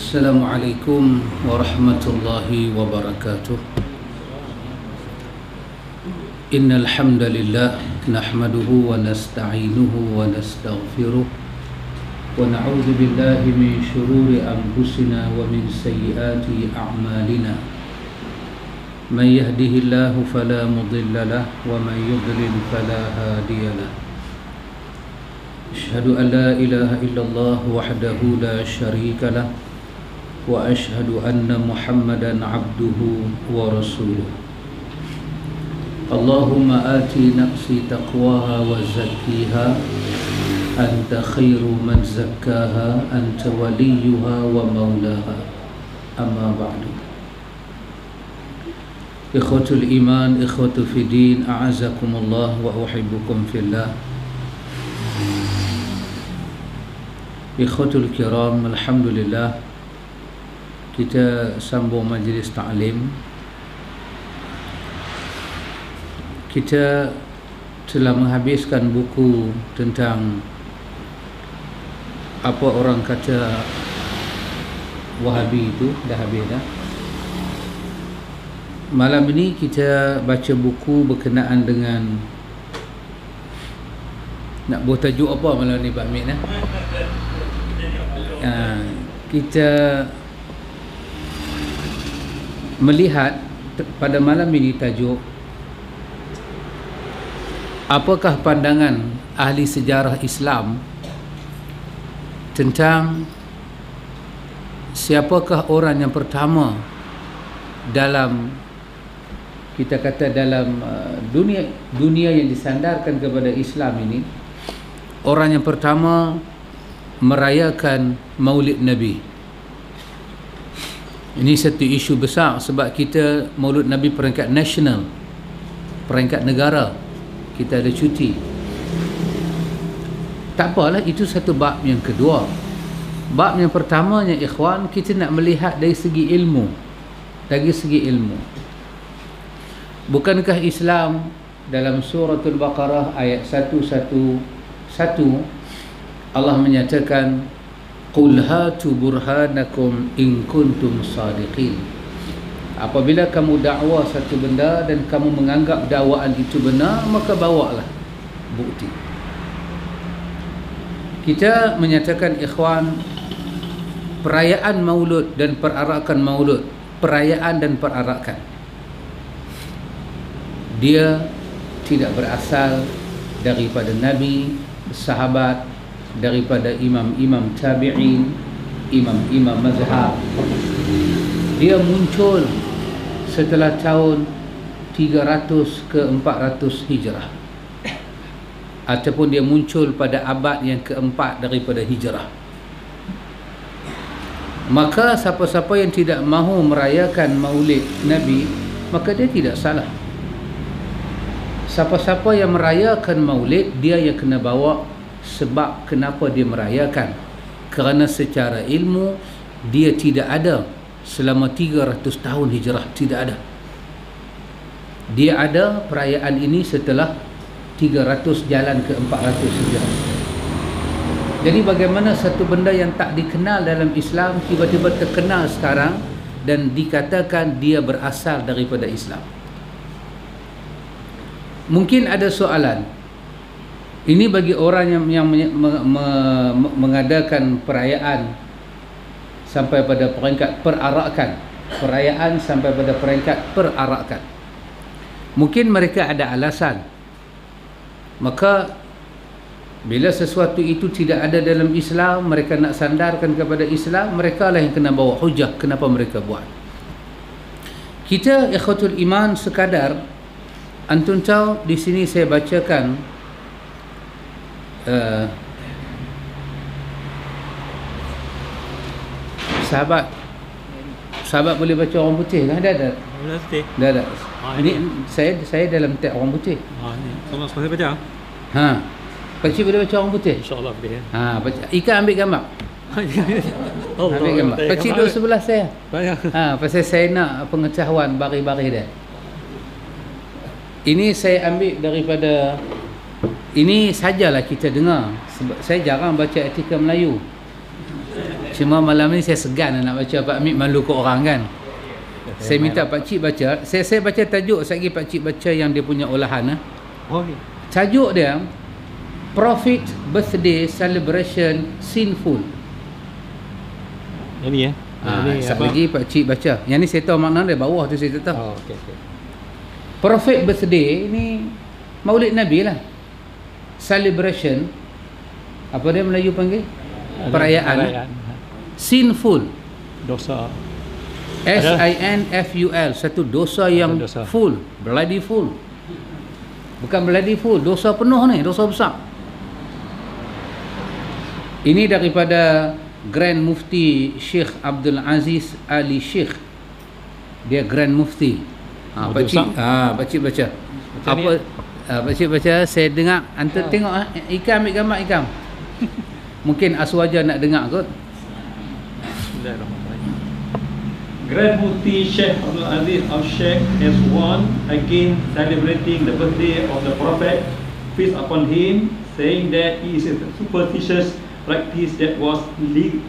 Assalamualaikum warahmatullahi wabarakatuh. Innal hamdalillah nahmaduhu wa nasta'inuhu wa nastaghfiruh wa na'udzu billahi min shururi anfusina wa min sayyiati a'malina. Man yahdihillahu fala mudilla lahu wa man yudlil fala hadiya lahu. Asyhadu an la ilaha illallah wahdahu la syarika lahu wa ashhadu anna Muhammadan abduhu wa rasuluh. Allahumma ati nafsi taqwaha wa zakkiha anta khairu man zakkaha anta waliyuha wa maulaha. Amma ba'du. Ikhwatul iman, ikhwatu fiddin, a'azakumullah wa uhibbukum fillah. Ikhwatul kiram, alhamdulillah kita sambung majlis ta'lim. Kita telah menghabiskan buku tentang apa orang kata Wahabi itu, dah habis dah. Malam ini kita baca buku berkenaan dengan, nak buat tajuk apa malam ni Pak Amin? Kita melihat pada malam ini tajuk, apakah pandangan ahli sejarah Islam tentang siapakah orang yang pertama dalam, kita kata dalam dunia yang disandarkan kepada Islam ini, orang yang pertama merayakan Maulid Nabi. Ini satu isu besar sebab kita Maulid Nabi peringkat nasional, peringkat negara, kita ada cuti. Tak apalah, itu satu bab yang kedua. Bab yang pertamanya ikhwan, kita nak melihat dari segi ilmu. Dari segi ilmu, bukankah Islam dalam suratul Baqarah ayat 111 Allah menyatakan, qul hatu burhanakum in kuntum sadiqin. Apabila kamu dakwa satu benda dan kamu menganggap dakwaan itu benar, maka bawalah bukti. Kita menyatakan ikhwan, perayaan Maulud dan perarakan Maulud, perayaan dan perarakan, dia tidak berasal daripada Nabi, sahabat, daripada imam-imam tabi'in, imam-imam mazhab. Dia muncul setelah tahun 300 ke 400 Hijrah, ataupun dia muncul pada abad yang keempat daripada Hijrah. Maka siapa-siapa yang tidak mahu merayakan Maulid Nabi, maka dia tidak salah. Siapa-siapa yang merayakan Maulid, dia yang kena bawa sebab kenapa dia merayakan. Kerana secara ilmu dia tidak ada selama 300 tahun Hijrah, tidak ada. Dia ada perayaan ini setelah 300 jalan ke 400 Hijrah. Jadi bagaimana satu benda yang tak dikenal dalam Islam tiba-tiba terkenal sekarang dan dikatakan dia berasal daripada Islam? Mungkin ada soalan. Ini bagi orang yang mengadakan perayaan sampai pada peringkat perarakan, perayaan sampai pada peringkat perarakan. Mungkin mereka ada alasan. Maka bila sesuatu itu tidak ada dalam Islam, mereka nak sandarkan kepada Islam, mereka lah yang kena bawa hujah kenapa mereka buat. Kita ikhwatul iman sekadar, antum tahu di sini saya bacakan sahabat boleh baca orang putih kan? Ada. Dah. Ini saya dalam teks orang putih. Ni sama saya baca. Pakcik boleh baca orang putih? InsyaAllah boleh. Baca. Ikan ambil gambar. Ambil gambar. Pakcik duduk sebelah saya. Pasal saya nak pengetahuan bari-bari dia. Ini saya ambil daripada, ini sajalah kita dengar. Sebab saya jarang baca artikel Melayu. Cuma malam ni saya segan nak baca Pak Mik, malu ke orang kan. Saya minta Pak Cik baca. Saya baca tajuk sekali, Pak Cik baca yang dia punya olahan. Okay. Tajuk dia Prophet Birthday Celebration Sinful. Yang ni ya. Sekali lagi Pak Cik baca. Yang ni saya tahu makna dia, bawah tu saya tak tahu. Oh, okey. Prophet Birthday ni Maulid Nabi lah. Celebration, apa dia Melayu panggil? Perayaan. Sinful. Dosa. S-I-N-F-U-L. Satu dosa yang dosa. Full. Bloody full. Bukan bloody full, dosa penuh ni, dosa besar. Ini daripada Grand Mufti Sheikh Abdul Aziz Ali Sheikh. Dia Grand Mufti. Pak Cik baca. Apa Pak Cik baca, saya dengar antum tengok Ikam ambil gambar Ikam. Mungkin Aswaja nak dengar kot. Bismillahirrahmanirrahim. Grand Mufti Sheikh Abdul Aziz Al-Sheikh has warned against celebrating the birthday of the Prophet, peace upon him, saying that it is a superstitious practice that was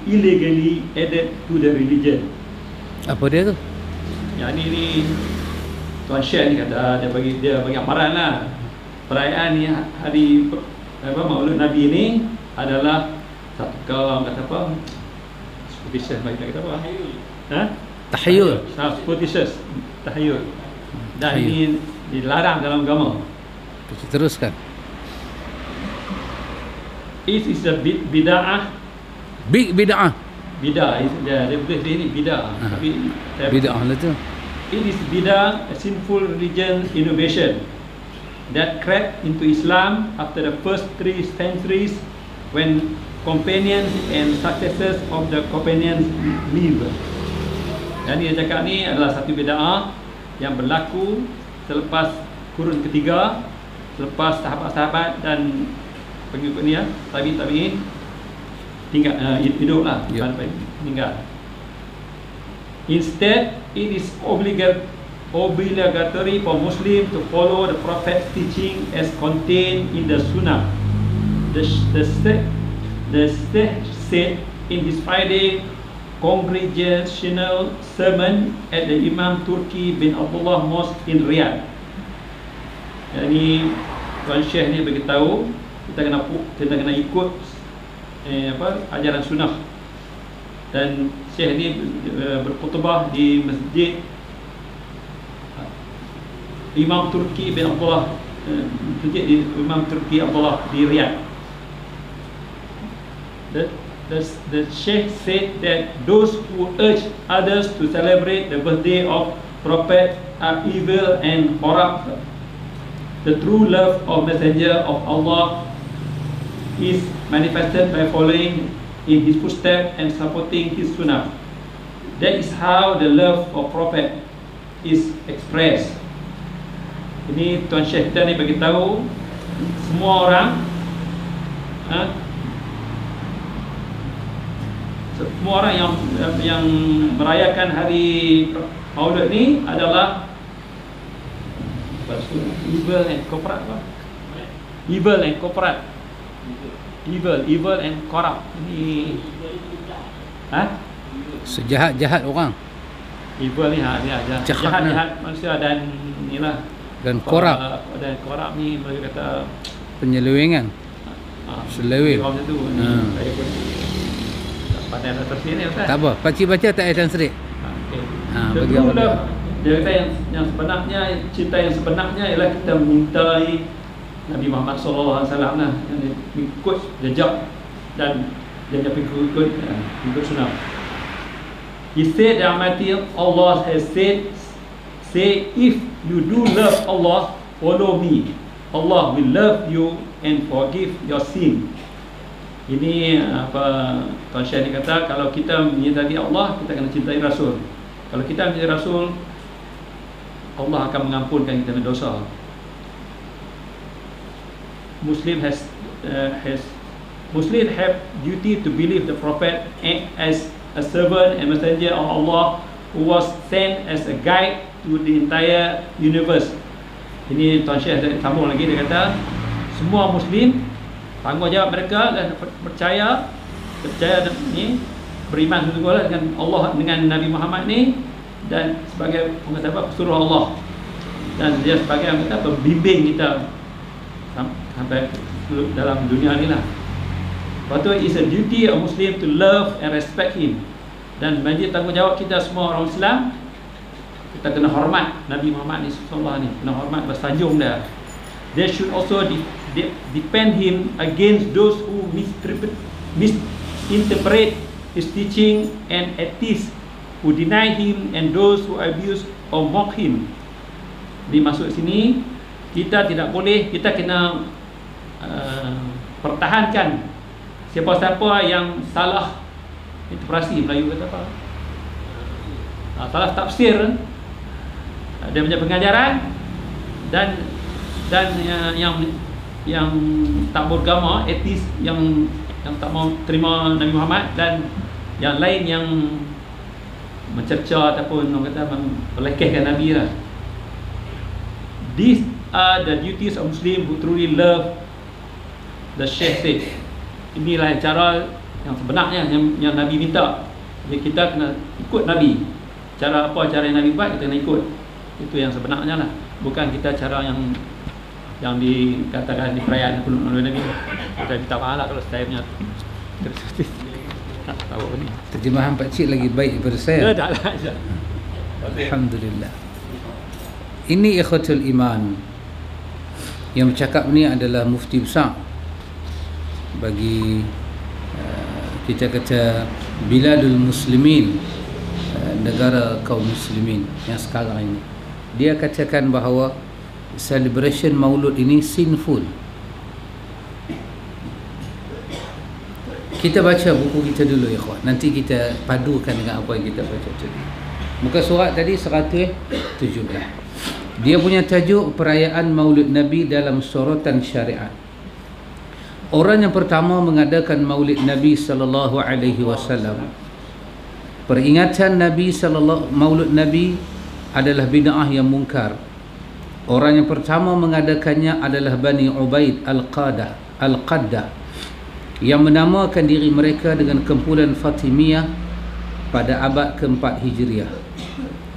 illegally added to the religion. Apa dia tu? Yang ni Tuan Syekh ni kata dia bagi amaran lah. Perayaan ni hari Maulid Nabi ni adalah satu orang kata apa? Superstitious, baik kata apa? Tahayyul. Superstitious, tahayyul. Dan ini dilarang dalam agama. Teruskan. It is a bid'ah. Big bid'ah. Bid'ah, dia boleh ini bid'ah. Tapi Bid'ah lah tu. it is bid'ah, a sinful religion innovation that crept into Islam after the first 3 centuries when companions and successors of the companions lived. Dan dia cakap ni adalah satu bid'ah yang berlaku selepas kurun ketiga, selepas sahabat-sahabat dan pengikut ni tabi'in tinggal hiduplah, bukan meninggal. Instead, it is obligatory for Muslims to follow the Prophet's teaching as contained in the Sunnah. The Sheikh said in his Friday congregational sermon at the Imam Turki bin Abdullah Mosque in Riyadh. Ini Tuan Syekh ni beritahu kita kena ikut ajaran sunnah. Dan Syekh ni berkhutbah di masjid Imam Turki bin Abdullah, masjid Imam Turki Abdullah di Riyadh. The Sheikh said that those who urge others to celebrate the birthday of Prophet are evil and corrupt. The true love of Messenger of Allah is manifested by following in his footsteps and supporting his sunnah. That is how the love of Prophet is expressed. Ini Tuan Syekh kita ni bagi tahu semua orang, semua orang yang merayakan hari Maulid ni adalah evil and corrupt. Evil and corrupt. Evil and corrupt. Ini sejahat-jahat orang. Evil ni jahat manusia dan inilah, dan corrupt. Dan corrupt ni mereka kata penyelewengan. Seleweng. Macam tu. Saya pun tak pandai nak tafsir ni Ustaz. Tak apa, pakcik baca tak ayat transkrip. Okey. Bagi awak dia. Dia kata yang sebenarnya, cinta yang sebenarnya ialah kita menyintai Nabi Muhammad SAW lah, yang ikut jejak dan dia ikut sunnah. He said, the Almighty Allah has said, say, if you do love Allah, follow me. Allah will love you and forgive your sin. Ini apa Tuan Syekh ni kata, kalau kita menyintai Allah, kita kena cintai Rasul. Kalau kita mencintai Rasul, Allah akan mengampunkan kita dosa. Muslim have duty to believe the Prophet as a servant and messenger of Allah who was sent as a guide to the entire universe. Ini Tuan Syekh sambung lagi, dia kata semua Muslim tanggungjawab mereka dan percaya ni beriman sungguh-sungguhlah dengan Allah, dengan Nabi Muhammad ni, dan sebagai orang kata apa, pesuruh Allah, dan dia sebagai orang kata pembimbing kita sampai dalam dunia ni lah. Lepas tu, it's a duty of Muslim to love and respect him. Dan menjadi tanggungjawab kita semua orang Islam, kita kena hormat Nabi Muhammad ni sallallahu ni, kena hormat bersanjung dia. They should also defend him against those who misinterpret his teaching, and atheists who deny him, and those who abuse or mock him. Dimaksud sini, kita tidak boleh, kita kena pertahankan siapa-siapa yang salah interpretasi, Melayu kata apa, salah tafsir dia punya pengajaran, dan yang tak beragama, etis, yang tak mau terima Nabi Muhammad, dan yang lain yang mencerca ataupun orang kata melekehkan Nabi lah. These are the duties of Muslim who truly love the Shaykh said. Inilah cara yang sebenarnya yang Nabi minta. Jadi kita kena ikut Nabi. Cara apa, cara yang Nabi buat, kita kena ikut. Itu yang sebenarnya lah. Bukan kita cara yang dikatakan di perayaan oleh Nabi. Kita minta maaf lah kalau saya punya tahu ni. Terjemahan Pak Cik lagi baik daripada saya. Tak lah. Alhamdulillah. Ini ikhwatul iman. Yang bercakap ni adalah mufti besar bagi kita kata biladul muslimin, negara kaum muslimin yang sekarang ini. Dia katakan bahawa celebration maulud ini sinful. Kita baca buku kita dulu ya ikhwan, nanti kita padukan dengan apa yang kita baca tadi. Muka surat tadi 117. Dia punya tajuk perayaan maulid Nabi dalam sorotan syariat. Orang yang pertama mengadakan maulid Nabi sallallahu alaihi wasallam. Peringatan Nabi sallallahu maulid Nabi adalah bid'ah yang mungkar. Orang yang pertama mengadakannya adalah Bani Ubaid Al-Qaddah yang menamakan diri mereka dengan kumpulan Fatimiyah pada abad ke-4 Hijriah,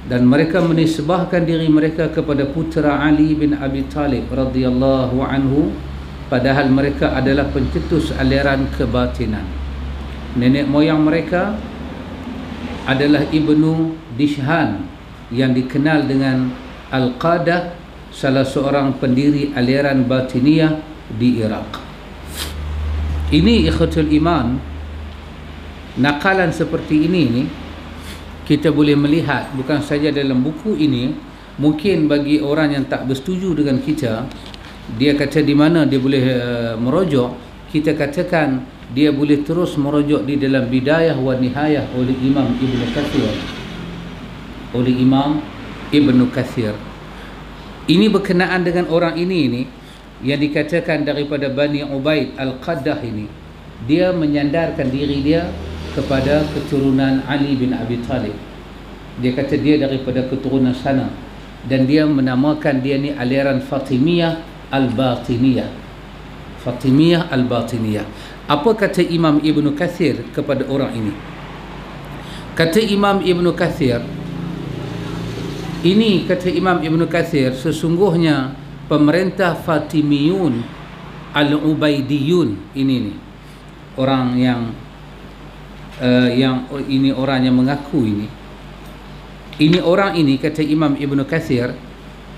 dan mereka menisbahkan diri mereka kepada putera Ali bin Abi Talib radhiyallahu anhu, padahal mereka adalah pencetus aliran kebatinan. Nenek moyang mereka adalah Ibnu Dishhan yang dikenal dengan Al-Qaddah, salah seorang pendiri aliran batiniyah di Iraq. Ini ikhwatul iman, nakalan seperti ini ni kita boleh melihat bukan saja dalam buku ini. Mungkin bagi orang yang tak bersetuju dengan kita, dia kata di mana dia boleh merujuk, kita katakan dia boleh terus merujuk di dalam Bidayah wa Nihayah oleh Imam Ibnu Kathir. Ini berkenaan dengan orang ini yang dikatakan daripada Bani Ubaid Al-Qaddah ini. Dia menyandarkan diri dia kepada keturunan Ali bin Abi Talib. Dia kata dia daripada keturunan sana, dan dia menamakan dia ni aliran Fatimiyah Al-Batiniyah. Fatimiyah Al-Batiniyah. Apa kata Imam Ibnu Kathir kepada orang ini? Kata Imam Ibnu Kathir, ini kata Imam Ibnu Kathir, sesungguhnya pemerintah Fatimiyun Al-Ubaidiyun ini orang yang ini orang yang mengaku ini orang ini, kata Imam Ibnu Kathir,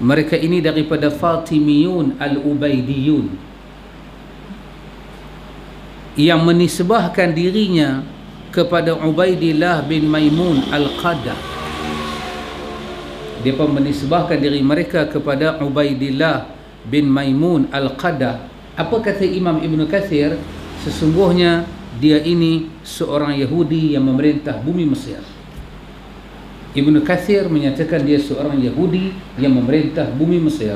mereka ini daripada Fatimiyun Al-Ubaidiyun yang menisbahkan dirinya kepada Ubaidillah bin Maimun Al-Qaddah. Dia pun menisbahkan diri mereka kepada Ubaidillah bin Maimun Al-Qaddah. Apa kata Imam Ibnu Kathir? Sesungguhnya dia ini seorang Yahudi yang memerintah bumi Mesir. Ibnu Kathir menyatakan dia seorang Yahudi yang memerintah bumi Mesir.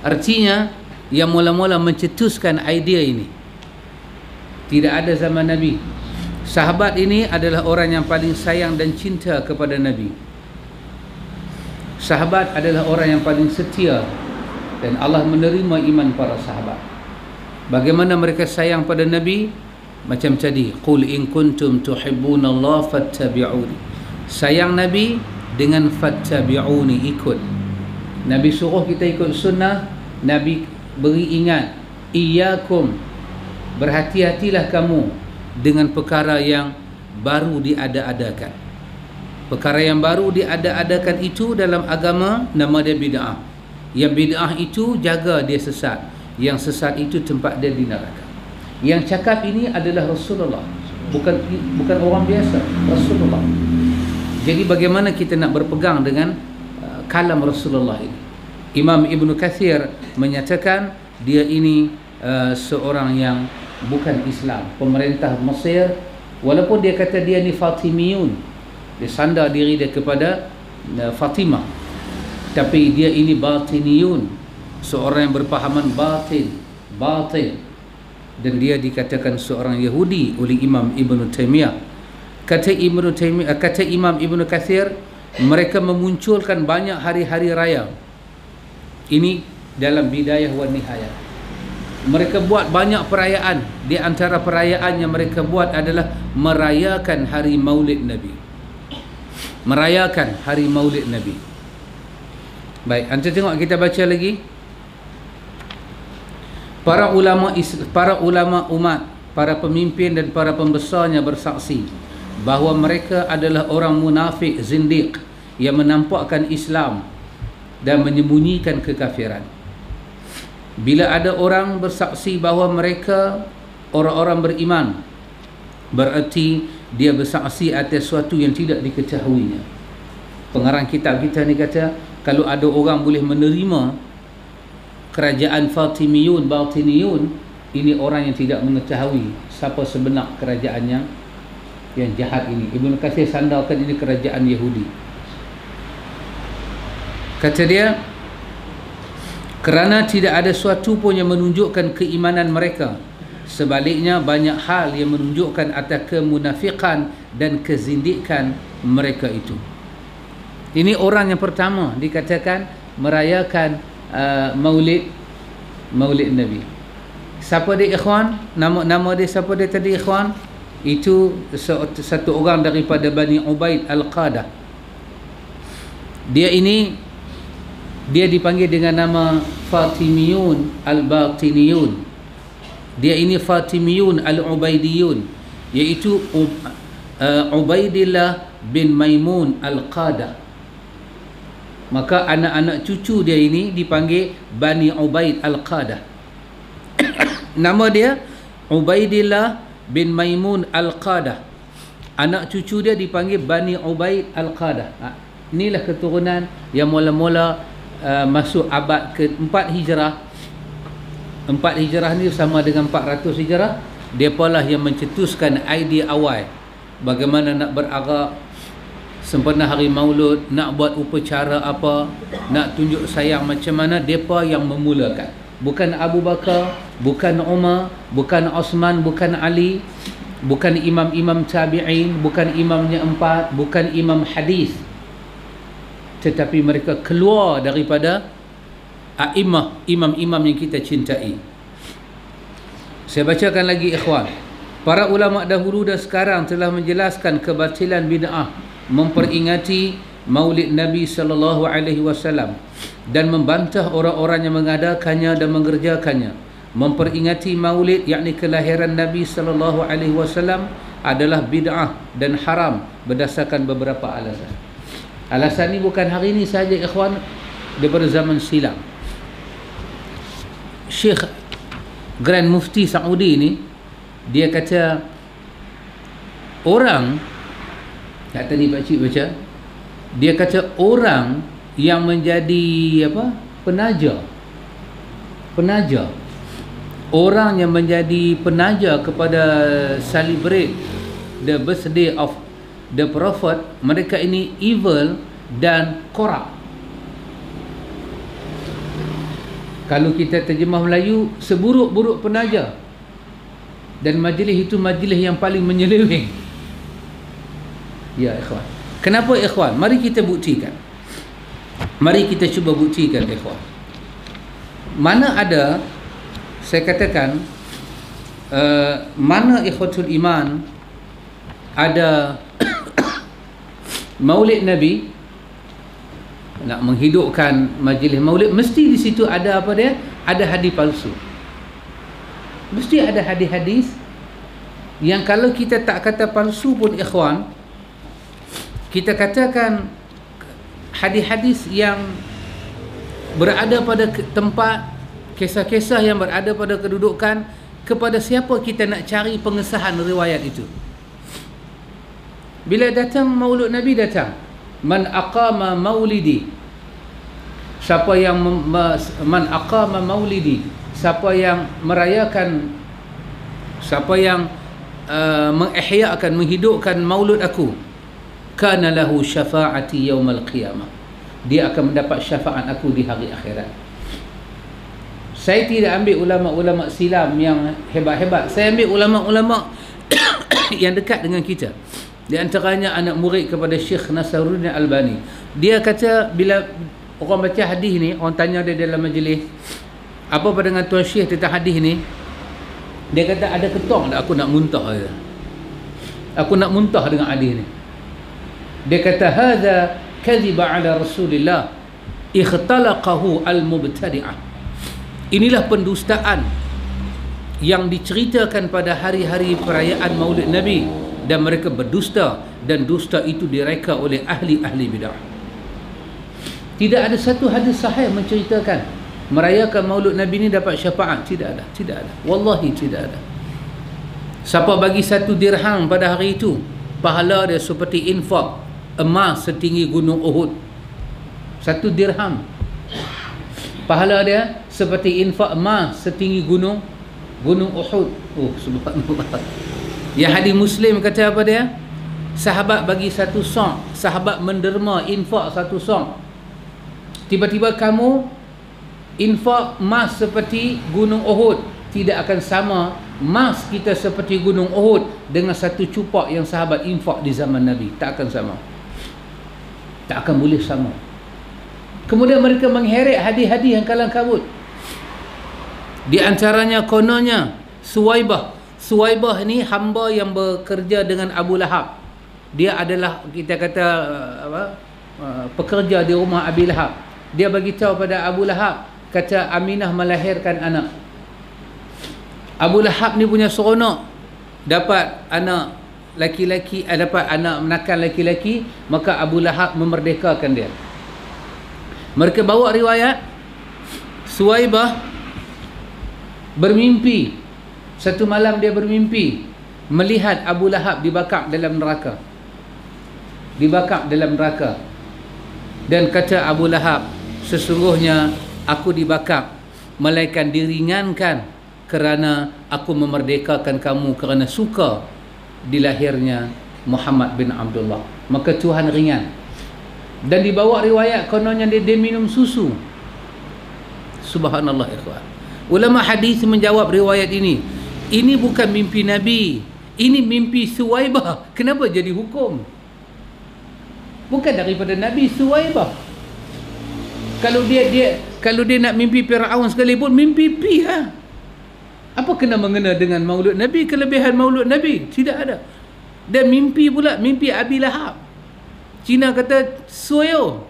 Artinya yang mula-mula mencetuskan idea ini tidak ada zaman Nabi. Sahabat ini adalah orang yang paling sayang dan cinta kepada Nabi. Sahabat adalah orang yang paling setia, dan Allah menerima iman para sahabat. Bagaimana mereka sayang pada Nabi? Macam tadi, qul in kuntum tuhibbunallaha fattabi'uni. Sayang Nabi dengan fattabi'uni, ikut. Nabi suruh kita ikut sunnah. Nabi beri ingat, iyyakum, berhati-hatilah kamu dengan perkara yang baru diada-adakan. Perkara yang baru diada-adakan itu dalam agama, nama dia bid'ah. Yang bid'ah itu jaga dia sesat, yang sesat itu tempat dia di neraka. Yang cakap ini adalah Rasulullah, bukan orang biasa, Rasulullah. Jadi bagaimana kita nak berpegang dengan kalam Rasulullah ini? Imam Ibn Kathir menyatakan dia ini seorang yang bukan Islam, pemerintah Mesir, walaupun dia kata dia ni Fatimiyun, dia sandar diri dia kepada Fatimah, tapi dia ini Batiniyun, seorang yang berpahaman batin, dan dia dikatakan seorang Yahudi oleh Imam Ibn Taymiyah. Kata Imam Ibn Kathir, mereka memunculkan banyak hari-hari raya. Ini dalam Bidayah wa Nihayah. Mereka buat banyak perayaan. Di antara perayaan yang mereka buat adalah merayakan hari Maulid Nabi. Merayakan hari Maulid Nabi. Baik, anda tengok, kita baca lagi. Para ulama umat, para pemimpin dan para pembesarnya bersaksi bahawa mereka adalah orang munafik zindiq yang menampakkan Islam dan menyembunyikan kekafiran. Bila ada orang bersaksi bahawa mereka orang-orang beriman, bererti dia bersaksi atas sesuatu yang tidak diketahuinya. Pengarang kitab kita ni kata, kalau ada orang boleh menerima kerajaan Fatimiyun, Batiniyun, ini orang yang tidak mengetahui siapa sebenar kerajaan yang jahat ini. Ibn Katsir sandarkan ini kerajaan Yahudi. Kata dia, kerana tidak ada sesuatu pun yang menunjukkan keimanan mereka, sebaliknya banyak hal yang menunjukkan atas kemunafikan dan kezindikan mereka itu. Ini orang yang pertama dikatakan merayakan Maulid Nabi. Siapa dia, ikhwan? Nama dia siapa dia tadi, ikhwan? Itu satu orang daripada Bani Ubaid Al-Qadah. Dia dipanggil dengan nama Fatimiyun Al-Batiniyun. Dia ini Fatimiyun Al-Ubaidiyun, iaitu Ubaidillah bin Maimun Al-Qadah. Maka anak-anak cucu dia ini dipanggil Bani Ubaid Al-Qadah. Nama dia Ubaidillah bin Maimun Al-Qadah. Anak cucu dia dipanggil Bani Ubaid Al-Qadah. Inilah keturunan yang mula-mula masuk abad ke-4 Hijrah. 4 Hijrah ni sama dengan 400 Hijrah. Mereka lah yang mencetuskan idea awal bagaimana nak berarak sempena hari Maulud, nak buat upacara apa, nak tunjuk sayang macam mana. Mereka yang memulakan, bukan Abu Bakar, bukan Umar, bukan Osman, bukan Ali, bukan imam-imam tabi'in, bukan imamnya 4, bukan imam hadis, tetapi mereka keluar daripada a'imah, imam-imam yang kita cintai. Saya bacakan lagi, ikhwan. Para ulama dahulu dan sekarang telah menjelaskan kebatilan bid'ah memperingati Maulid Nabi SAW dan membantah orang-orang yang mengadakannya dan mengerjakannya. Memperingati Maulid, yakni kelahiran Nabi SAW, adalah bid'ah dan haram berdasarkan beberapa alasan. Alasan ini bukan hari ini saja, ikhwan, daripada zaman silam. Syekh Grand Mufti Saudi ni, dia kata orang, tadi pakcik baca, dia kata orang yang menjadi penaja, orang yang menjadi penaja kepada celebrate the birthday of the Prophet, mereka ini evil dan corrupt. Kalau kita terjemah Melayu, seburuk-buruk penaja, dan majlis itu majlis yang paling menyeleweng. Ya ikhwan, kenapa ikhwan? Mari kita buktikan. Mari kita cuba buktikan, ikhwan. Mana ada, saya katakan, mana ikhwatul iman ada maulid Nabi, nak menghidupkan majlis maulid, mesti di situ ada apa dia? Ada hadis palsu. Mesti ada hadis-hadis yang kalau kita tak kata palsu pun ikhwan, kita katakan hadis-hadis yang berada pada tempat, kisah-kisah yang berada pada kedudukan, kepada siapa kita nak cari pengesahan riwayat itu. Bila datang maulud Nabi, datang man aqama maulidi, siapa yang man aqama maulidi, siapa yang merayakan, siapa yang mengihyakan, menghidupkan maulud aku, kana lahu syafa'ati yaumal qiyamah, dia akan mendapat syafaat aku di hari akhirat. Saya tidak ambil ulama-ulama silam yang hebat-hebat, saya ambil ulama-ulama yang dekat dengan kita. Di antaranya anak murid kepada Syekh Nasruddin Albani. Dia kata bila orang baca hadis ni, orang tanya dia dalam majlis, apa pandangan Tuan Syekh tentang hadis ni? Dia kata ada ketong tak aku nak muntah je. Aku nak muntah dengan hadis ni. Dia kata hadza kadhiba ala Rasulillah ikhtalaqahu al-mubtadi'ah. Inilah pendustaan yang diceritakan pada hari-hari perayaan Maulid Nabi, dan mereka berdusta, dan dusta itu direka oleh ahli-ahli bidah. Tidak ada satu hadis sahih menceritakan merayakan Maulid Nabi ni dapat syafaat. Tidak ada, tidak ada. Wallahi tidak ada. Siapa bagi 1 dirham pada hari itu, pahala dia seperti infak emas setinggi gunung Uhud. 1 dirham, pahala dia seperti infak emas setinggi gunung Uhud. Oh subhanallah. Yang hadis Muslim kata apa dia? Sahabat bagi 1 song, sahabat menderma infak 1 song. Tiba-tiba kamu infak emas seperti gunung Uhud, tidak akan sama emas kita seperti gunung Uhud dengan 1 cupak yang sahabat infak di zaman Nabi. Tak akan sama, tak akan boleh sama. Kemudian mereka mengheret hadis-hadis yang kalang kabut. Di antaranya kononnya Suwaibah ni hamba yang bekerja dengan Abu Lahab. Dia adalah kita kata pekerja di rumah Abi Lahab. Dia bagi tahu pada Abu Lahab, kata Aminah melahirkan anak. Abu Lahab ni punya seronok dapat anak laki-laki, dapat anak menakan laki-laki, maka Abu Lahab memerdekakan dia. Mereka bawa riwayat Suwaibah bermimpi. Satu malam dia bermimpi melihat Abu Lahab dibakar dalam neraka. Dibakar dalam neraka. Dan kata Abu Lahab, sesungguhnya aku dibakar melainkan diringankan kerana aku memerdekakan kamu kerana suka dilahirnya Muhammad bin Abdullah. Maka Tuhan ringan. Dan dibawa riwayat kononnya dia minum susu. Subhanallah ikhwan. Ulama hadis menjawab riwayat ini. Ini bukan mimpi Nabi, ini mimpi Suwaibah. Kenapa jadi hukum? Bukan daripada Nabi, Suwaibah. Kalau dia nak mimpi Firaun sekalipun, mimpi ha. Apa kena mengena dengan Maulud Nabi, kelebihan Maulud Nabi? Tidak ada. Dan mimpi pula, mimpi Abi Lahab. Cina kata Suyo.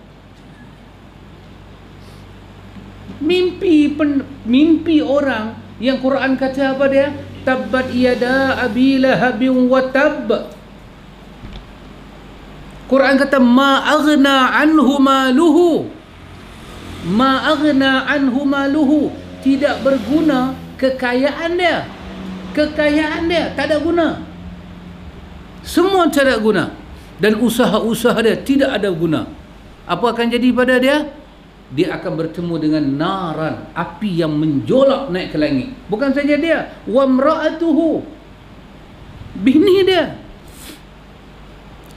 Mimpi orang yang Quran kata apa dia? Tabbat yada Abi Lahabin wa tab. Quran kata ma aghna anhu maluhu. Ma aghna anhu maluhu. Tidak berguna kekayaan dia. Kekayaan dia tak ada guna. Semua tak ada guna. Dan usaha-usaha dia tidak ada guna. Apa akan jadi pada dia? Dia akan bertemu dengan naran, api yang menjolak naik ke langit. Bukan saja dia, wa mra'atuhu, bini dia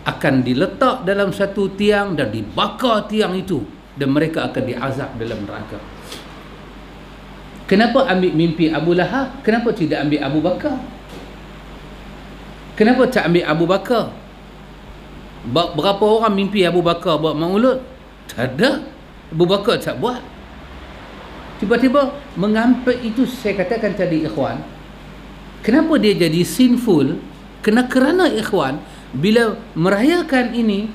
akan diletak dalam satu tiang dan dibakar tiang itu, dan mereka akan diazab dalam neraka. Kenapa ambil mimpi Abu Lahab? Kenapa tidak ambil Abu Bakar? Kenapa tak ambil Abu Bakar? Berapa orang mimpi Abu Bakar buat maulud? Tak ada. Abu Bakar tak buat. Tiba-tiba mengambil itu, saya katakan tadi ikhwan, Kenapa dia jadi sinful? Kerana ikhwan, bila merayakan ini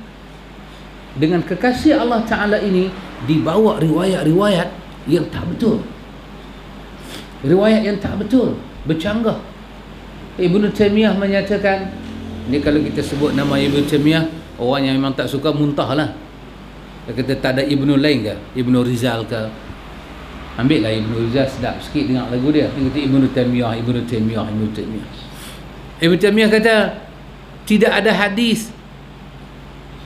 dengan kekasih Allah Ta'ala ini, dibawa riwayat-riwayat yang tak betul. Riwayat yang tak betul, bercanggah. Ibnu Taimiyah menyatakan, ni kalau kita sebut nama Ibnu Taimiyah, orang yang memang tak suka muntah lah. Dia kata tak ada Ibnu lain ke? Ibnu Rizal ke? Ambil lah Ibnu Rizal, sedap sikit dengar lagu dia. Dia kata Ibnu Taimiyah, Ibnu Taimiyah, Ibnu Taimiyah. Ibnu Taimiyah kata tidak ada hadis.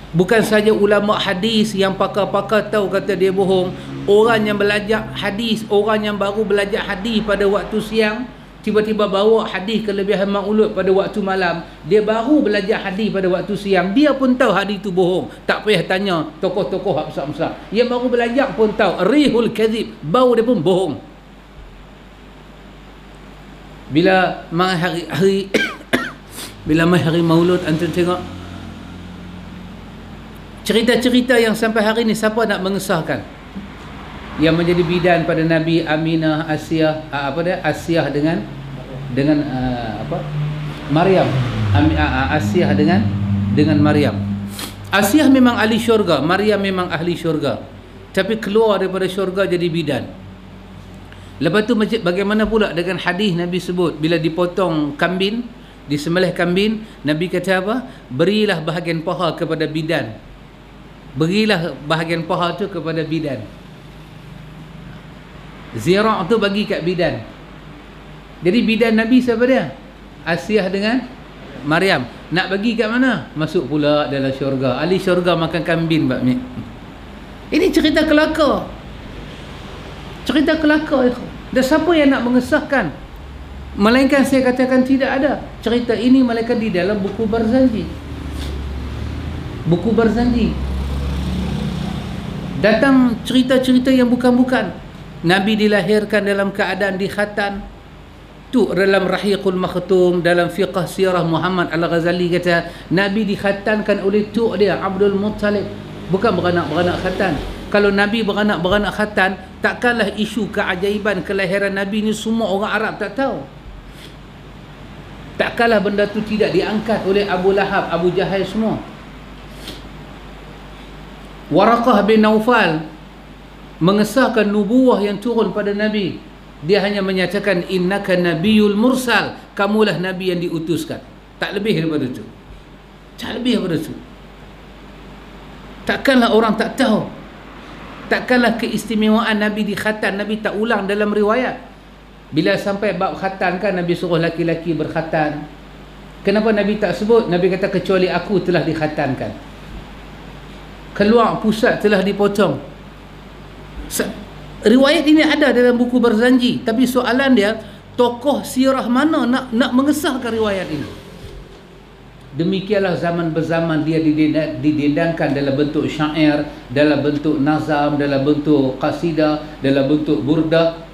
Bukan saja ulama hadis yang pakar-pakar tahu kata dia bohong. Orang yang belajar hadis, orang yang baru belajar hadis pada waktu siang, tiba-tiba bawa hadis kelebihan maulud pada waktu malam. Dia baru belajar hadis pada waktu siang, dia pun tahu hadis itu bohong. Tak payah tanya tokoh-tokoh besar-besar. Yang baru belajar pun tahu rihul kadhib, bau dia pun bohong. Bila mai hari bila mai hari maulud, antum tengok cerita-cerita yang sampai hari ni siapa nak mengesahkan? Yang menjadi bidan pada Nabi, Aminah, Asiyah, Asiyah dengan Maryam. Asiyah dengan Maryam. Asiyah memang ahli syurga, Maryam memang ahli syurga. Tapi keluar daripada syurga jadi bidan. Lepas tu bagaimana pula dengan hadis Nabi sebut bila dipotong kambing, disembelih kambing, Nabi kata apa? Berilah bahagian paha kepada bidan. Berilah bahagian paha tu kepada bidan. Zira' tu bagi kat bidan. Jadi bidan Nabi siapa dia? Asiyah dengan Maryam. Nak bagi kat mana? Masuk pula dalam syurga. Ahli syurga makan kambing, Pak Mik. Ini cerita kelakar. Cerita kelakar. Dan siapa yang nak mengesahkan? Melainkan saya katakan tidak ada. Cerita ini melainkan di dalam buku Barzanji. Buku Barzanji. Datang cerita-cerita yang bukan-bukan. Nabi dilahirkan dalam keadaan dikhatan. Tu dalam Rahiqul Makhtum, dalam fiqh sirah Muhammad Al-Ghazali kata Nabi dikhatankan oleh tu dia Abdul Muttalib. Bukan beranak-beranak khatan. Kalau Nabi beranak-beranak khatan, takkanlah isu keajaiban kelahiran Nabi ni semua orang Arab tak tahu. Takkanlah benda tu tidak diangkat oleh Abu Lahab, Abu Jahal semua. Waraqah bin Naufal mengesahkan nubuwah yang turun pada Nabi. Dia hanya menyatakan innaka nabiyul mursal, kamulah Nabi yang diutuskan. Tak lebih daripada itu. Tak lebih daripada itu. Takkanlah orang tak tahu. Takkanlah keistimewaan Nabi di khatan, Nabi tak ulang dalam riwayat. Bila sampai bab khatan kan Nabi suruh laki-laki berkhatan. Kenapa Nabi tak sebut? Nabi kata kecuali aku telah dikhatankan. Keluar pusat telah dipotong. Riwayat ini ada dalam buku Barzanji, tapi soalan dia, tokoh sirah mana nak mengesahkan riwayat ini? Demikianlah zaman berzaman dia didendangkan dalam bentuk syair, dalam bentuk nazam, dalam bentuk qasidah, dalam bentuk burdah.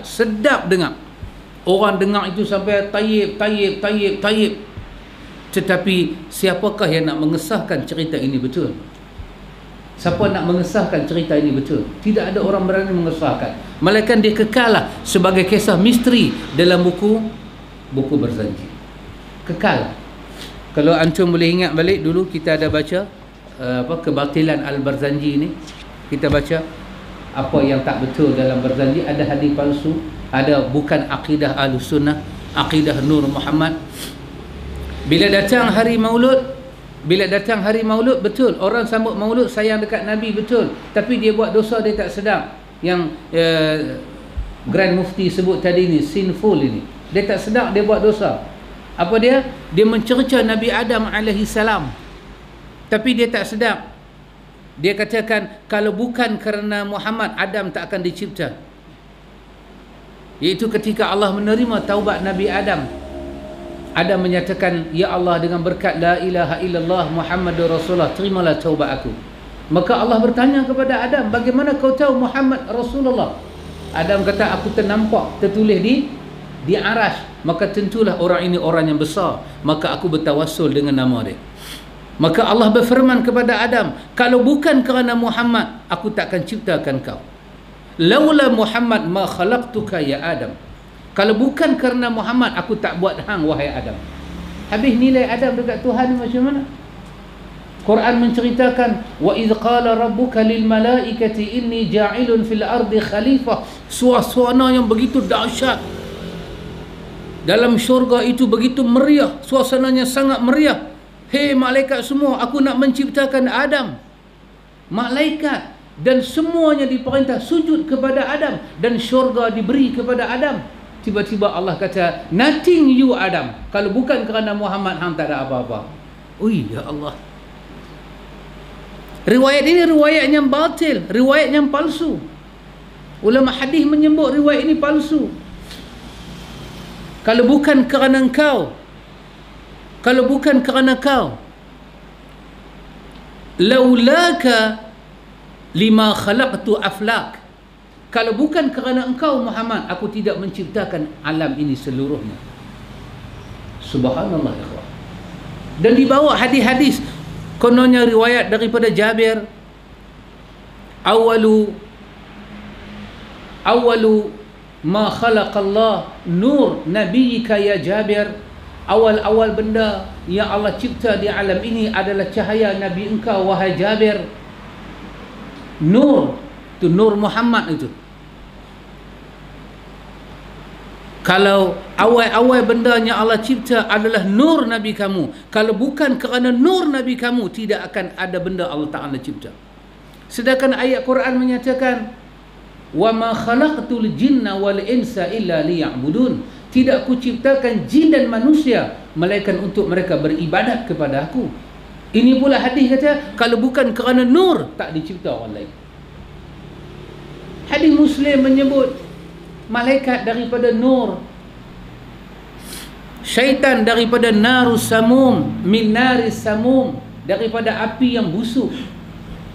Sedap dengar. Orang dengar itu sampai tayyib. Tetapi siapakah yang nak mengesahkan cerita ini betul? Siapa nak mengesahkan cerita ini betul? Tidak ada orang berani mengesahkan. Melainkan dia kekal sebagai kisah misteri dalam buku Barzanji. Kekal. Kalau antum boleh ingat balik dulu kita ada baca kebatilan Al-Barzanji ini. Kita baca apa yang tak betul dalam Barzanji. Ada hadis palsu, ada bukan akidah Ahlussunnah, akidah Nur Muhammad. Bila datang hari Maulud, betul orang sambut Maulud sayang dekat Nabi, betul. Tapi dia buat dosa dia tak sedar. Yang Grand Mufti sebut tadi ni, sinful ini. Dia tak sedar dia buat dosa. Apa dia? Dia mencerca Nabi Adam alaihi salam. Tapi dia tak sedar. Dia katakan kalau bukan kerana Muhammad, Adam tak akan dicipta. Iaitu ketika Allah menerima taubat Nabi Adam. Adam menyatakan, ya Allah, dengan berkat la ilaha illallah Muhammadur Rasulullah, terimalah taubat aku. Maka Allah bertanya kepada Adam, bagaimana kau tahu Muhammad Rasulullah? Adam kata, aku ternampak tertulis di Arash. Maka tentulah orang ini orang yang besar. Maka aku bertawassul dengan nama dia. Maka Allah berfirman kepada Adam, kalau bukan kerana Muhammad, aku takkan ciptakan kau. Laula Muhammad ma khalaqtuka ya Adam. Kalau bukan kerana Muhammad, aku tak buat hang wahai Adam. Habis nilai Adam dekat Tuhan ni macam mana? Quran menceritakan, wa idh qala rabbuka lil malaikati inni ja'ilun fil ardi khalifah. Suasana yang begitu dahsyat. Dalam syurga itu begitu meriah, suasananya sangat meriah. Hei malaikat semua, aku nak menciptakan Adam. Malaikat dan semuanya diperintah sujud kepada Adam, dan syurga diberi kepada Adam. Tiba-tiba Allah kata, nothing you Adam. Kalau bukan kerana Muhammad, hang tak ada apa-apa. Ui, ya Allah. Riwayat ini riwayat yang batil, riwayat yang palsu. Ulama hadis menyebut riwayat ini palsu. Kalau bukan kerana engkau, kalau bukan kerana kau, laulaka lima khalaqtu aflak. Kalau bukan kerana engkau Muhammad, aku tidak menciptakan alam ini seluruhnya. Subhanallah, ikhwan. Dan dibawa hadis-hadis, kononnya riwayat daripada Jabir, awalu ma khalaqallah nur nabiyyika ya Jabir. Awal-awal benda yang Allah cipta di alam ini adalah cahaya Nabi engkau wahai Jabir. Nur itu nur Muhammad itu. Kalau awal-awal benda yang Allah cipta adalah nur Nabi kamu, kalau bukan kerana nur Nabi kamu, tidak akan ada benda Allah Ta'ala cipta. Sedangkan ayat Quran menyatakan, wa ma khalaqtul jinna wal insa illa liya'budun. Tidak ku ciptakan jin dan manusia melainkan untuk mereka beribadat kepada aku. Ini pula hadis kata, kalau bukan kerana nur, tak dicipta orang lain. Hadis Muslim menyebut malaikat daripada nur, syaitan daripada narus samum, min naris samum, daripada api yang busuk,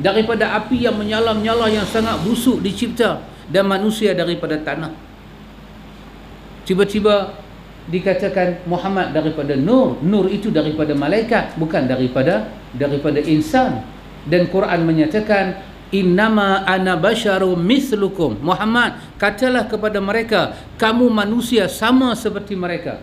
daripada api yang menyala-nyala yang sangat busuk dicipta, dan manusia daripada tanah. Tiba-tiba dikatakan Muhammad daripada nur. Nur itu daripada malaikat, bukan daripada insan. Dan Quran menyatakan, innama ana basyarum mislukum. Muhammad, katalah kepada mereka, kamu manusia sama seperti mereka.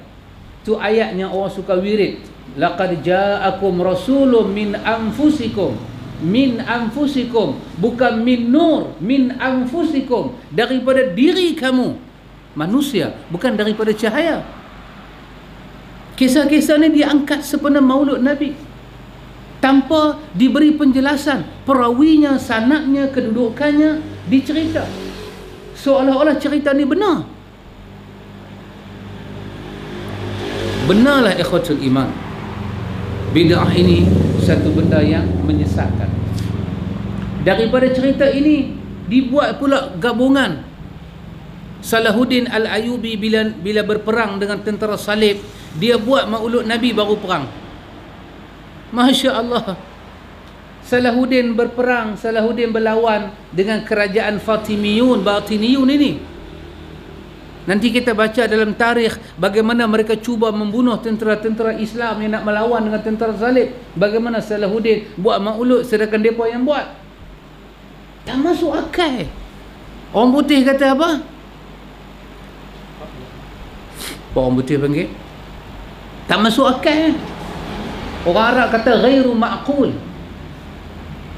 Itu ayatnya orang suka wirid, laqad ja'akum rasulun min anfusikum. Min anfusikum, bukan min nur, min anfusikum, daripada diri kamu manusia, bukan daripada cahaya. Kisah-kisah ni diangkat sepenuh maulud Nabi tanpa diberi penjelasan perawinya, sanadnya, kedudukannya, dicerita seolah-olah cerita ni benar. Benarlah ikhwatul iman, bid'ah ini satu benda yang menyesatkan. Daripada cerita ini dibuat pula gabungan. Salahuddin Al-Ayyubi bila berperang dengan tentera salib, dia buat maulud Nabi baru perang. Masya Allah. Salahuddin berperang, Salahuddin berlawan dengan kerajaan Fatimiyun, Batiniyun ini. Nanti kita baca dalam tarikh bagaimana mereka cuba membunuh tentera-tentera Islam yang nak melawan dengan tentera salib. Bagaimana Salahuddin buat maulud sedangkan mereka yang buat. Tak masuk akal. Orang putih kata apa? Orang putih panggil tak masuk akal. Orang Arab kata ghairu ma'qul.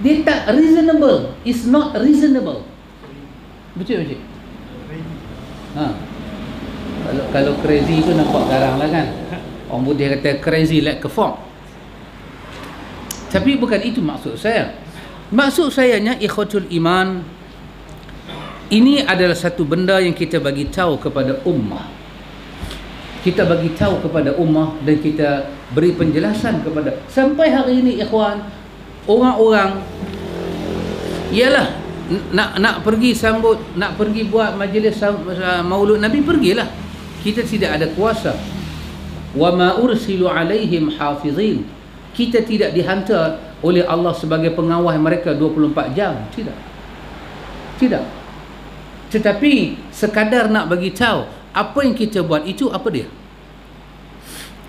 Dia tak reasonable. It's not reasonable. Betul tak? Kalau crazy tu nampak garang lah kan. Orang putih kata crazy like a frog. Tapi bukan itu maksud saya. Maksud sayanya ikhwatul iman, ini adalah satu benda yang kita bagi tahu kepada ummah. Kita bagi tahu kepada ummah dan kita beri penjelasan kepada, sampai hari ini ikhwan, orang-orang ialah nak pergi sambut, nak pergi buat majlis maulud Nabi, pergilah. Kita tidak ada kuasa. Wa ma ursilu alaihim hafizin. Kita tidak dihantar oleh Allah sebagai pengawal mereka 24 jam. Tidak. Tetapi sekadar nak bagi tahu apa yang kita buat itu apa dia?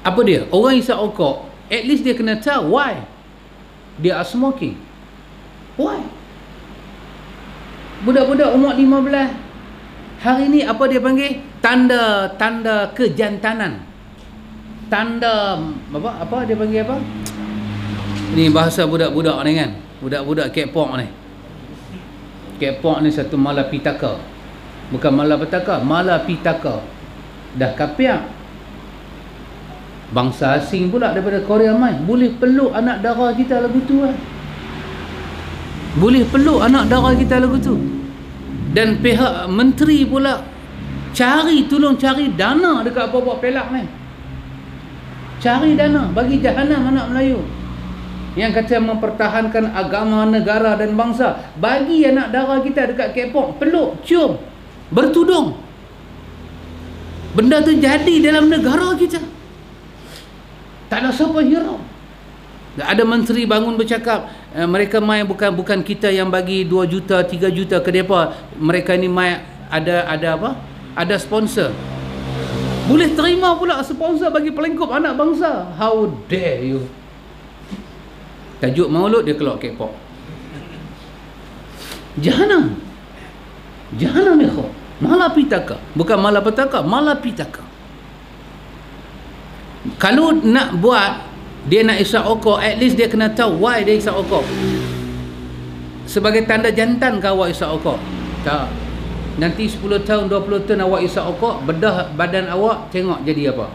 Apa dia? Orang isap rokok, at least dia kena tahu why they are smoking. Why? Budak-budak umur 15 hari ni apa dia panggil? tanda kejantanan, tanda apa dia panggil apa? Ni bahasa budak-budak ni kan, budak-budak Kepok ni. Kepok ni satu malapitaka, bukan malapetaka, malapitaka. Dah kapiak. Bangsa asing pula daripada Korea mai boleh peluk anak dara kita lagu tu lah. Boleh peluk anak dara kita lagu tu. Dan pihak menteri pula tolong cari dana dekat Bobok Pelak ni. Cari dana bagi jahanam anak Melayu yang kata mempertahankan agama, negara dan bangsa. Bagi anak dara kita dekat Kepok, peluk, cium, bertudung. Benda tu jadi dalam negara kita. Tak ada siapa hirau. Ada menteri bangun bercakap, mereka mai bukan kita yang bagi 2 juta, 3 juta ke depa. Mereka ni mai ada apa? Ada sponsor. Boleh terima pula sponsor bagi pelengkup anak bangsa. How dare you? Tajuk maulud dia keluar Kepok. Jahanam. Jahanam ya kau. Malapitaka. Bukan malapetaka, malapitaka. Kalau nak buat, dia nak isap okok, at least dia kena tahu why dia isap okok. Sebagai tanda jantan ke awak isap okok? Tak. Nanti 10 tahun, 20 tahun awak isap okok, bedah badan awak, tengok jadi apa.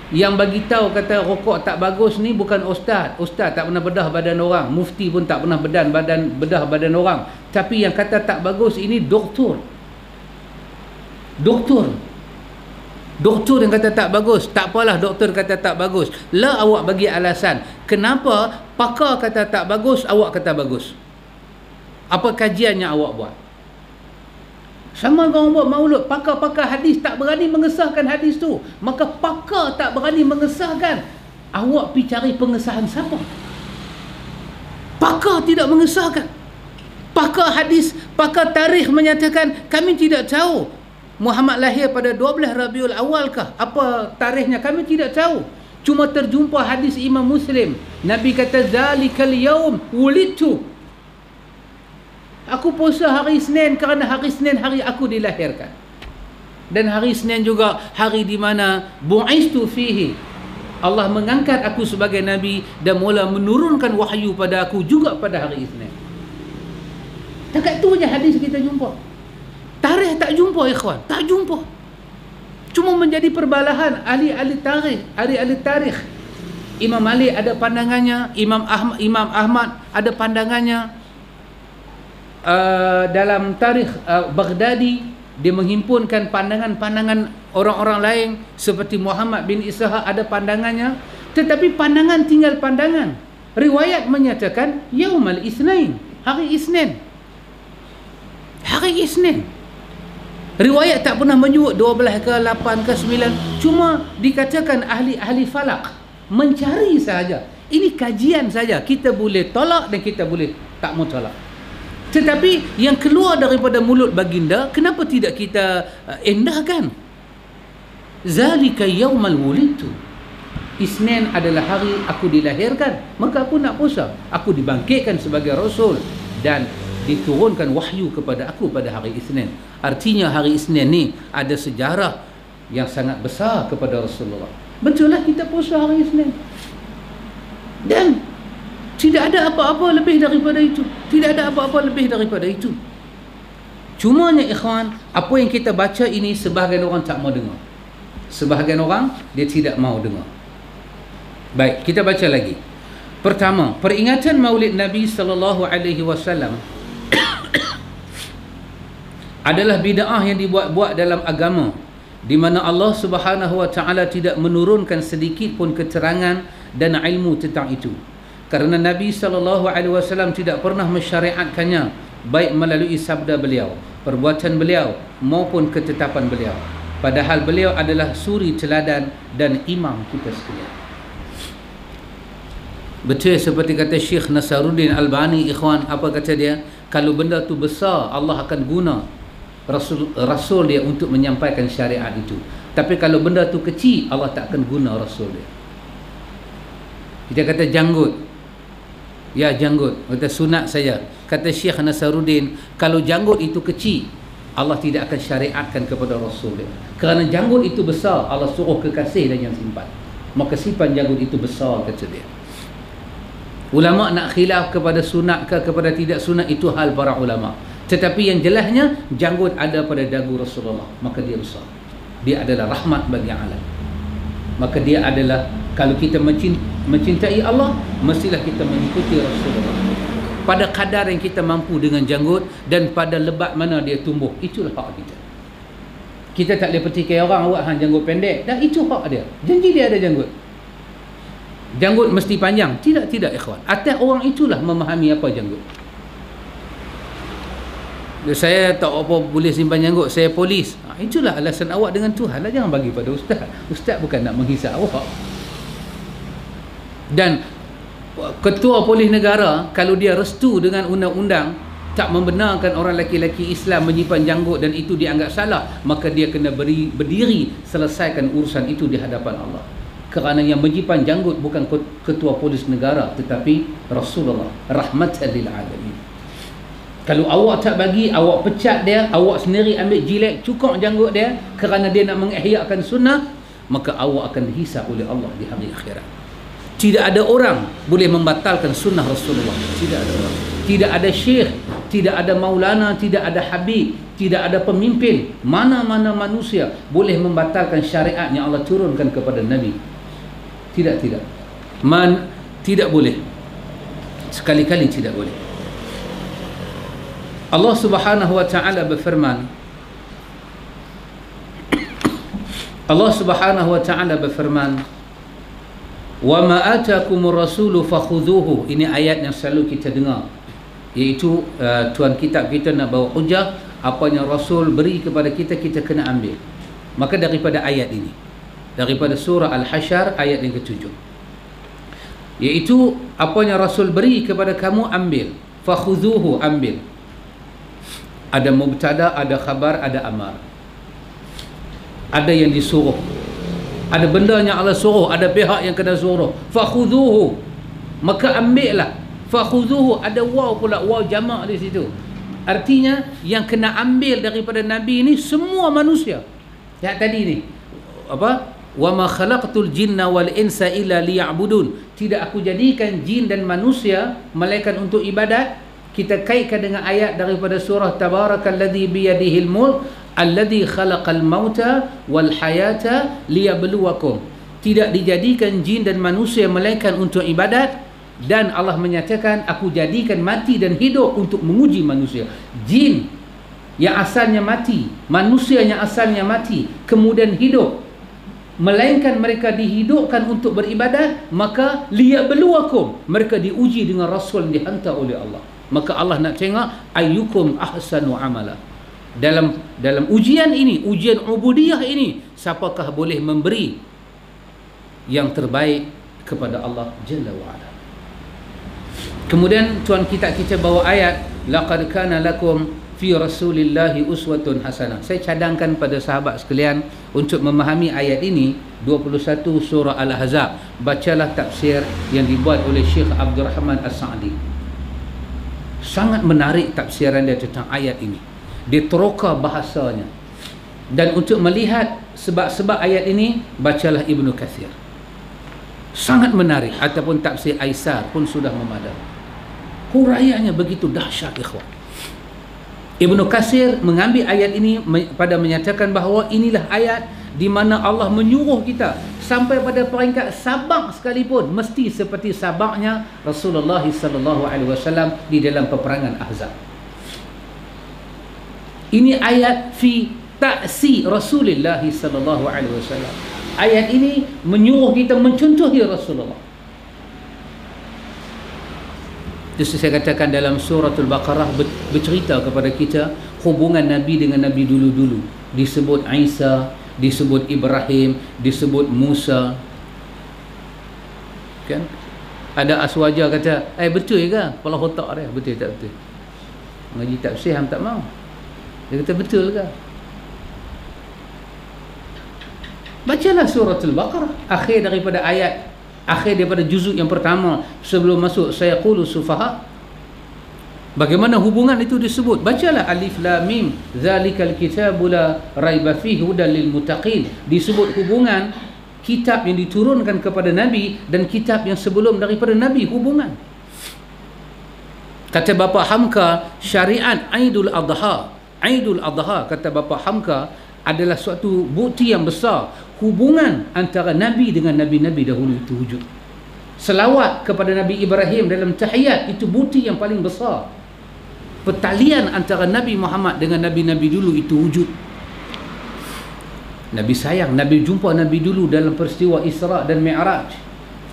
Yang bagi tahu kata rokok tak bagus ni bukan ustaz. Ustaz tak pernah bedah badan orang, mufti pun tak pernah bedah badan orang. Tapi yang kata tak bagus ini doktor. Doktor yang kata tak bagus. Tak apalah doktor kata tak bagus. Lah awak bagi alasan. Kenapa pakar kata tak bagus, awak kata bagus? Apa kajiannya awak buat? Sama orang buat maulud, pakar-pakar hadis tak berani mengesahkan hadis tu, maka pakar tak berani mengesahkan. Awak pergi cari pengesahan siapa? Pakar tidak mengesahkan. Pakar hadis, pakar tarikh menyatakan kami tidak tahu Muhammad lahir pada 12 Rabiul Awal kah? Apa tarikhnya? Kami tidak tahu. Cuma terjumpa hadis Imam Muslim. Nabi kata zalikal yaum wulidtu. Aku puasa hari Isnin kerana hari Isnin hari aku dilahirkan. Dan hari Isnin juga hari di mana bu'istu fihi. Allah mengangkat aku sebagai Nabi dan mula menurunkan wahyu pada aku juga pada hari Isnin. Dekat tu je hadis kita jumpa. Tarikh tak jumpa ikhwan, tak jumpa. Cuma menjadi perbalahan ahli-ahli tarikh. Imam Ali ada pandangannya, Imam Ahmad ada pandangannya. Dalam tarikh Baghdadi, dia menghimpunkan pandangan-pandangan orang-orang lain seperti Muhammad bin Ishaq ada pandangannya, tetapi pandangan tinggal pandangan. Riwayat menyatakan Yaumal Isnin, hari Isnin. Hari Isnin. Riwayat tak pernah menyebut 12 ke 8 ke 9, cuma dikatakan ahli-ahli falak mencari saja. Ini kajian saja. Kita boleh tolak dan kita boleh tak mau tolak. Tetapi yang keluar daripada mulut baginda, kenapa tidak kita endahkan? Zalika yaumal wulidtu. Isnin adalah hari aku dilahirkan, maka aku nak puasa. Aku dibangkitkan sebagai rasul dan diturunkan wahyu kepada aku pada hari Isnin. Artinya hari Isnin ni ada sejarah yang sangat besar kepada Rasulullah. Betul lah kita puasa hari Isnin. Dan tidak ada apa-apa lebih daripada itu. Tidak ada apa-apa lebih daripada itu. Cumanya ikhwan, apa yang kita baca ini sebahagian orang tak mau dengar. Sebahagian orang dia tidak mau dengar. Baik, kita baca lagi. Pertama, peringatan Maulid Nabi sallallahu alaihi wasallam adalah bid'ah yang dibuat-buat dalam agama, di mana Allah Subhanahu wa taala tidak menurunkan sedikit pun keterangan dan ilmu tentang itu. Kerana Nabi SAW tidak pernah mensyariatkannya, baik melalui sabda beliau, perbuatan beliau maupun ketetapan beliau. Padahal beliau adalah suri teladan dan imam kita sekalian. Betul seperti kata Syekh Nasaruddin Albani, ikhwan, apa kata dia? Kalau benda tu besar, Allah akan guna Rasul dia untuk menyampaikan syariat itu. Tapi kalau benda tu kecil, Allah tak akan guna Rasul dia. Kita kata janggut. Ya, janggut. Kata sunat saya. Kata Syekh Nasaruddin, kalau janggut itu kecil, Allah tidak akan syariatkan kepada Rasul dia. Kerana janggut itu besar, Allah suruh kekasih dan yang simpan. Maka simpan janggut itu besar, kata dia. Ulama nak khilaf kepada sunat ke kepada tidak sunat, itu hal para ulama. Tetapi yang jelasnya, janggut ada pada dagu Rasulullah, maka dia besar. Dia adalah rahmat bagi alam. Maka dia adalah, kalau kita mencintai Allah, mestilah kita mengikuti Rasulullah pada kadar yang kita mampu dengan janggut, dan pada lebat mana dia tumbuh. Itulah hak kita. Kita tak boleh petikai orang, awak hang janggut pendek. Dan itu hak dia. Janji dia ada janggut. Janggut mesti panjang. Tidak ikhwan. Atas orang itulah memahami apa janggut. Saya tak apa boleh simpan janggut, saya polis. Itulah alasan awak dengan Tuhan lah. Jangan bagi pada ustaz. Ustaz bukan nak menghisap awak. Dan ketua polis negara, kalau dia restu dengan undang-undang tak membenarkan orang lelaki-lelaki Islam menyimpan janggut dan itu dianggap salah, maka dia kena berdiri selesaikan urusan itu di hadapan Allah. Kerana yang menyimpan janggut bukan ketua polis negara, tetapi Rasulullah, rahmatan lil alamin. Kalau awak tak bagi, awak pecat dia, awak sendiri ambil jilat cukur janggut dia kerana dia nak mengihyakan sunnah, maka awak akan dihisab oleh Allah di hari akhirat. Tidak ada orang boleh membatalkan sunnah Rasulullah. Tidak ada orang. Tidak ada syekh, tidak ada maulana, tidak ada habib, tidak ada pemimpin, mana-mana manusia boleh membatalkan syariat yang Allah turunkan kepada Nabi. Tidak. Tidak boleh. Sekali-kali tidak boleh. Allah Subhanahu wa taala berfirman, Allah Subhanahu wa taala berfirman, "Wa ma atakumur rasulu fakhudhuhu." Ini ayat yang selalu kita dengar, iaitu tuan kitab kita nak bawa hujah, apa yang Rasul beri kepada kita, kita kena ambil. Maka daripada ayat ini, daripada surah Al-Hasyr ayat yang ke-7, iaitu apa yang Rasul beri kepada kamu, ambil. Fakhudhuhu, ambil. Ada mubtada, ada khabar, ada amar. Ada yang disuruh, ada benda yang Allah suruh, ada pihak yang kena suruh. Fakhudhuhu, maka ambillah. Fakhudhuhu, ada waw pula, waw jamak di situ. Artinya yang kena ambil daripada Nabi ini semua manusia. Yang tadi ni apa? Wa ma khalaqtul jinna wal insa illa liya'budun. Tidak aku jadikan jin dan manusia melainkan untuk ibadat. Kita kaitkan dengan ayat daripada surah Tabarakalladzi biyadihil mulk alladzi khalaqal mauta wal hayata liyabluwakum. Tidak dijadikan jin dan manusia melainkan untuk ibadat, dan Allah menyatakan aku jadikan mati dan hidup untuk menguji manusia. Jin yang asalnya mati, manusia yang asalnya mati kemudian hidup, melainkan mereka dihidupkan untuk beribadat, maka liyabluwakum, mereka diuji dengan rasul yang dihantar oleh Allah. Maka Allah nak tengok ayyukum ahsanu amala. Dalam ujian ini, ujian ubudiyah ini, siapakah boleh memberi yang terbaik kepada Allah Jalla wa Ala. Kemudian tuan kita bawa ayat laqad kana lakum fi rasulillahi uswatun hasanah. Saya cadangkan pada sahabat sekalian untuk memahami ayat ini, 21 surah Al-Ahzab. Bacalah tafsir yang dibuat oleh Syekh Abdul Rahman As-Sa'di. Sangat menarik tafsiran dia tentang ayat ini. Dia teroka bahasanya. Dan untuk melihat sebab-sebab ayat ini, bacalah Ibnu Katsir. Sangat menarik. Ataupun tafsir Aisar pun sudah memadai. Huraiannya begitu dahsyat, ikhwan. Ibnu Katsir mengambil ayat ini pada menyatakan bahawa inilah ayat di mana Allah menyuruh kita sampai pada peringkat sabak sekalipun mesti seperti sabaknya Rasulullah sallallahu alaihi wasallam di dalam peperangan Ahzab. Ini ayat fi ta'si Rasulullah sallallahu alaihi wasallam. Ayat ini menyuruh kita mencontohi Rasulullah. Itu saya katakan dalam suratul Baqarah bercerita kepada kita hubungan Nabi dengan Nabi dulu-dulu. Disebut Isa, disebut Ibrahim, disebut Musa. Kan? Ada aswaja kata, betul ke? Kepala otak dia, betul tak betul? Mengaji tafsir hang tak mau. Dia kata betul ke? Bacalah suratul Baqarah, akhir daripada juzuk yang pertama sebelum masuk sayaqulu sufaha. Bagaimana hubungan itu disebut? Bacalah Alif Lam Mim, zalikal kitabu la raiba fihi hudal lil muttaqin. Disebut hubungan kitab yang diturunkan kepada Nabi dan kitab yang sebelum daripada Nabi, hubungan. Kata Bapa Hamka, syariat Aidul Adha, Aidul Adha, kata Bapa Hamka, adalah suatu bukti yang besar hubungan antara Nabi dengan Nabi-Nabi dahulu itu wujud. Selawat kepada Nabi Ibrahim dalam tahiyat itu bukti yang paling besar. Pertalian antara Nabi Muhammad dengan Nabi-Nabi dulu itu wujud. Nabi sayang, Nabi jumpa Nabi dulu dalam peristiwa Isra dan Mi'raj.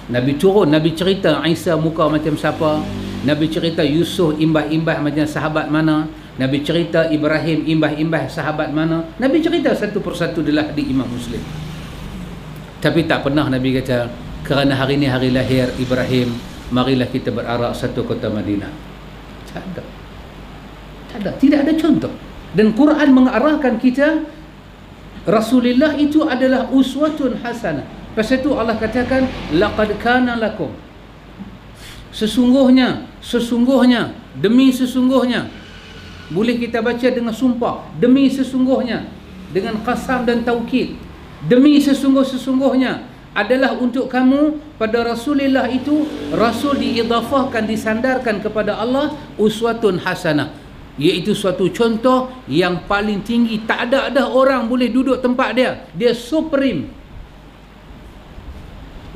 Nabi turun, Nabi cerita Isa muka macam siapa, Nabi cerita Yusuf imbah-imbah macam sahabat mana, Nabi cerita Ibrahim imbah-imbah sahabat mana. Nabi cerita satu persatu dalam hadis Imam Muslim. Tapi tak pernah Nabi kata, kerana hari ini hari lahir Ibrahim, marilah kita berarak satu kota Madinah. Tak ada. Tak ada, tidak ada contoh. Dan Quran mengarahkan kita, Rasulullah itu adalah uswatun hasanah. Pasal itu Allah katakan, laqad kana lakum, sesungguhnya, demi sesungguhnya. Boleh kita baca dengan sumpah, demi sesungguhnya, dengan qasam dan taukid. Demi sesungguhnya adalah untuk kamu pada Rasulullah itu, Rasul diidafahkan, disandarkan kepada Allah, uswatun hasanah, iaitu suatu contoh yang paling tinggi. Tak ada orang boleh duduk tempat dia. Dia supreme.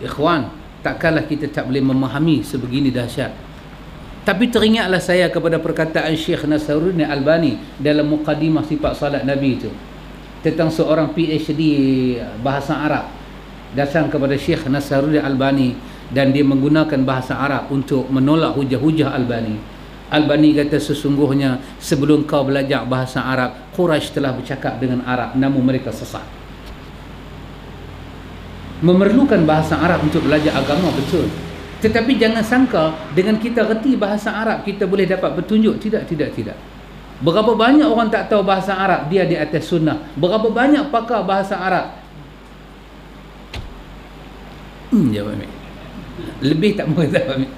Ikhwan, takkanlah kita tak boleh memahami sebegini dahsyat. Tapi teringatlah saya kepada perkataan Syekh Nasruddin Albani dalam muqaddimah sifat salat Nabi itu, tentang seorang PhD bahasa Arab datang kepada Syekh Nasruddin Albani dan dia menggunakan bahasa Arab untuk menolak hujah-hujah Albani. Albani kata, sesungguhnya sebelum kau belajar bahasa Arab, Quraisy telah bercakap dengan Arab, namun mereka sesat. Memerlukan bahasa Arab untuk belajar agama, betul. Tetapi jangan sangka dengan kita reti bahasa Arab kita boleh dapat petunjuk. Tidak. Berapa banyak orang tak tahu bahasa Arab, dia di atas sunnah. Berapa banyak pakar bahasa Arab, jawab Amir. Lebih tak boleh jawab Amir.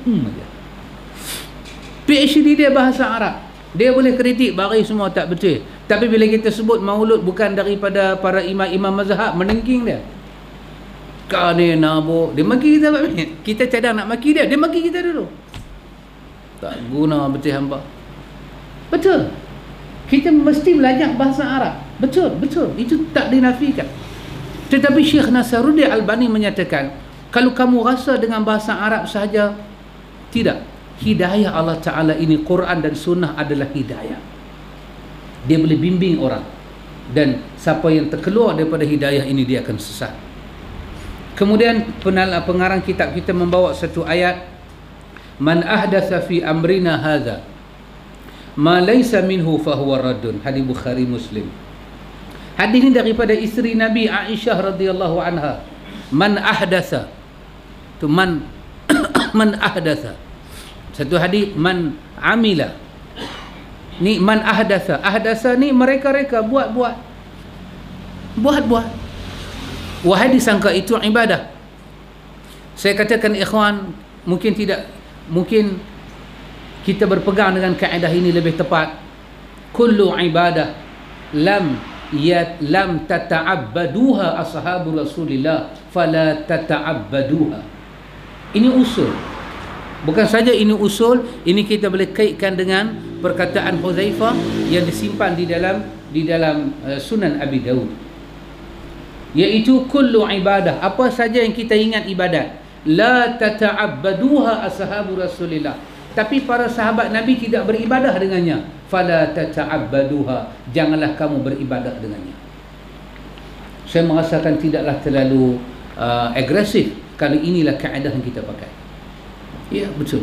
PhD dia bahasa Arab, dia boleh kritik bari semua tak betul. Tapi bila kita sebut maulud bukan daripada para imam-imam mazhab, menengking dia. Kau ni nabuk, dia maki kita. Kita cadang nak maki dia, dia maki kita dulu. Tak guna betul hamba. Betul, kita mesti belajar bahasa Arab. Betul, itu tak dinafikan. Tetapi Syekh Nasruddin Albani menyatakan, kalau kamu rasa dengan bahasa Arab sahaja, tidak. Hidayah Allah Ta'ala ini, Quran dan Sunnah adalah hidayah. Dia boleh bimbing orang, dan siapa yang terkeluar daripada hidayah ini, dia akan sesat. Kemudian pengarang kitab kita membawa satu ayat, man ahdatha fi amrina hadha ma laysa minhu fahuwa raddun. Hadis Bukhari Muslim. Hadis ini daripada isteri Nabi Aisyah radhiyallahu anha. Man ahdatha, tu man man ahdatha. Satu hadis man amila. Ni man ahdatha. Ahdatha ni mereka-reka buat. Wahai disangka itu ibadah. Saya katakan ikhwan, mungkin kita berpegang dengan kaedah ini lebih tepat. Kullu ibadah lam tata'abbaduha ashabu Rasulillah fala tata'abbaduha. Ini usul. Bukan saja ini usul, ini kita boleh kaitkan dengan perkataan Huzaifah yang disimpan di dalam Sunan Abi Daud, iaitu kullu ibadah, apa saja yang kita ingat ibadat, la tata'abbaduha ashabu Rasulillah, tapi para sahabat Nabi tidak beribadah dengannya, fala tata'abbaduha, janganlah kamu beribadah dengannya. Saya merasakan tidaklah terlalu agresif kalau inilah kaedah yang kita pakai. Ya, betul.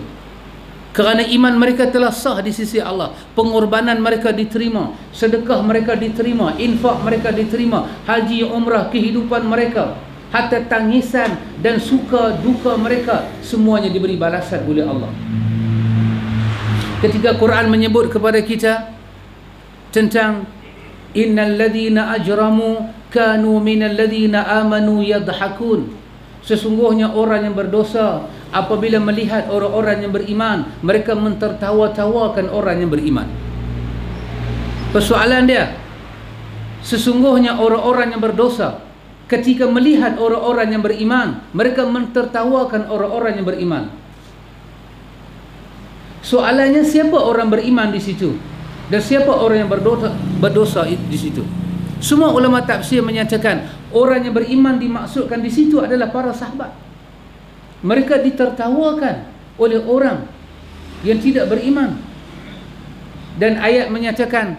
Kerana iman mereka telah sah di sisi Allah, pengorbanan mereka diterima, sedekah mereka diterima, infak mereka diterima, haji, umrah, kehidupan mereka, hatta tangisan dan suka duka mereka, semuanya diberi balasan oleh Allah. Ketika Quran menyebut kepada kita tentang innal ladzina ajramu kanu minal ladzina amanu yadhakun, sesungguhnya orang yang berdosa apabila melihat orang-orang yang beriman, mereka mentertawa-tawakan orang yang beriman. Persoalan dia, sesungguhnya orang-orang yang berdosa ketika melihat orang-orang yang beriman, mereka mentertawakan orang-orang yang beriman. Soalannya, siapa orang beriman di situ? Dan siapa orang yang berdosa di situ? Semua ulama tafsir menyatakan orang yang beriman dimaksudkan di situ adalah para sahabat. Mereka ditertawakan oleh orang yang tidak beriman. Dan ayat menyatakan,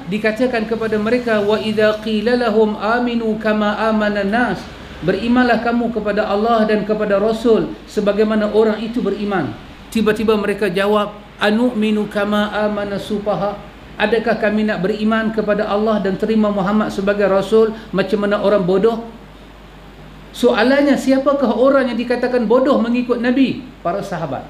dikatakan kepada mereka, wa idza qila lahum aminu kama amana nas, berimanlah kamu kepada Allah dan kepada Rasul sebagaimana orang itu beriman. Tiba-tiba mereka jawab, anu'minu kama amana sufaha, adakah kami nak beriman kepada Allah dan terima Muhammad sebagai Rasul macam mana orang bodoh? Soalannya, siapakah orang yang dikatakan bodoh mengikut Nabi? Para sahabat.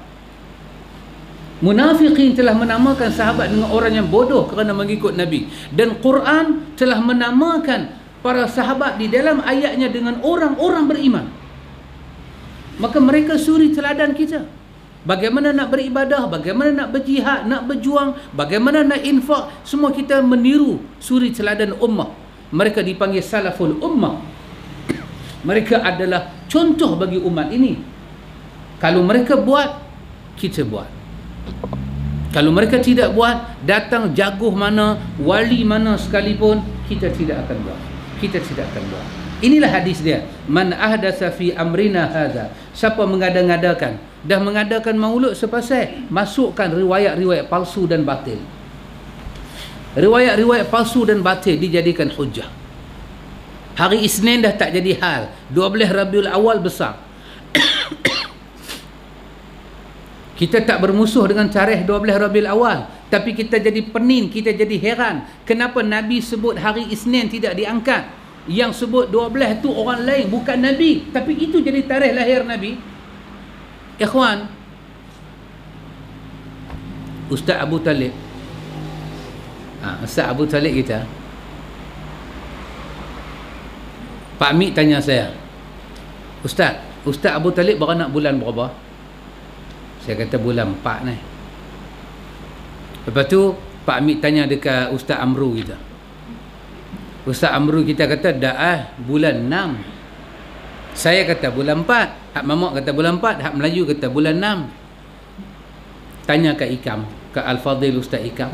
Munafiqin telah menamakan sahabat dengan orang yang bodoh kerana mengikut Nabi. Dan Quran telah menamakan para sahabat di dalam ayatnya dengan orang-orang beriman. Maka mereka suri teladan kita. Bagaimana nak beribadah, bagaimana nak berjihad, nak berjuang, bagaimana nak infak, semua kita meniru suri teladan ummah. Mereka dipanggil salaful ummah. Mereka adalah contoh bagi umat ini. Kalau mereka buat, kita buat. Kalau mereka tidak buat, datang jaguh mana, wali mana sekalipun, kita tidak akan buat. Kita tidak akan buat. Inilah hadis dia. Man ahdatsa fi amrina hadza. Siapa mengada-ngadakan, dah mengadakan maulud sepasal, masukkan riwayat-riwayat palsu dan batil. Riwayat-riwayat palsu dan batil dijadikan hujah. Hari Isnin dah tak jadi hal. 12 Rabiul Awal besar. Kita tak bermusuh dengan tarikh 12 Rabiul Awal, tapi kita jadi penin, kita jadi heran kenapa Nabi sebut hari Isnin tidak diangkat. Yang sebut 12 tu orang lain, bukan Nabi, tapi itu jadi tarikh lahir Nabi. Ikhwan, Ustaz Abu Talib, Ustaz Abu Talib kita, Pak Mik tanya saya, Ustaz Abu Talib beranak bulan berapa? Saya kata bulan 4 ni. Lepas tu Pak Mik tanya dekat Ustaz Amru kita. Ustaz Amru kita kata bulan 6. Saya kata bulan 4. Hak Mamak kata bulan 4. Hak Melayu kata bulan 6. Tanya ke Ikam, ke Al-Fadhil Ustaz Ikam.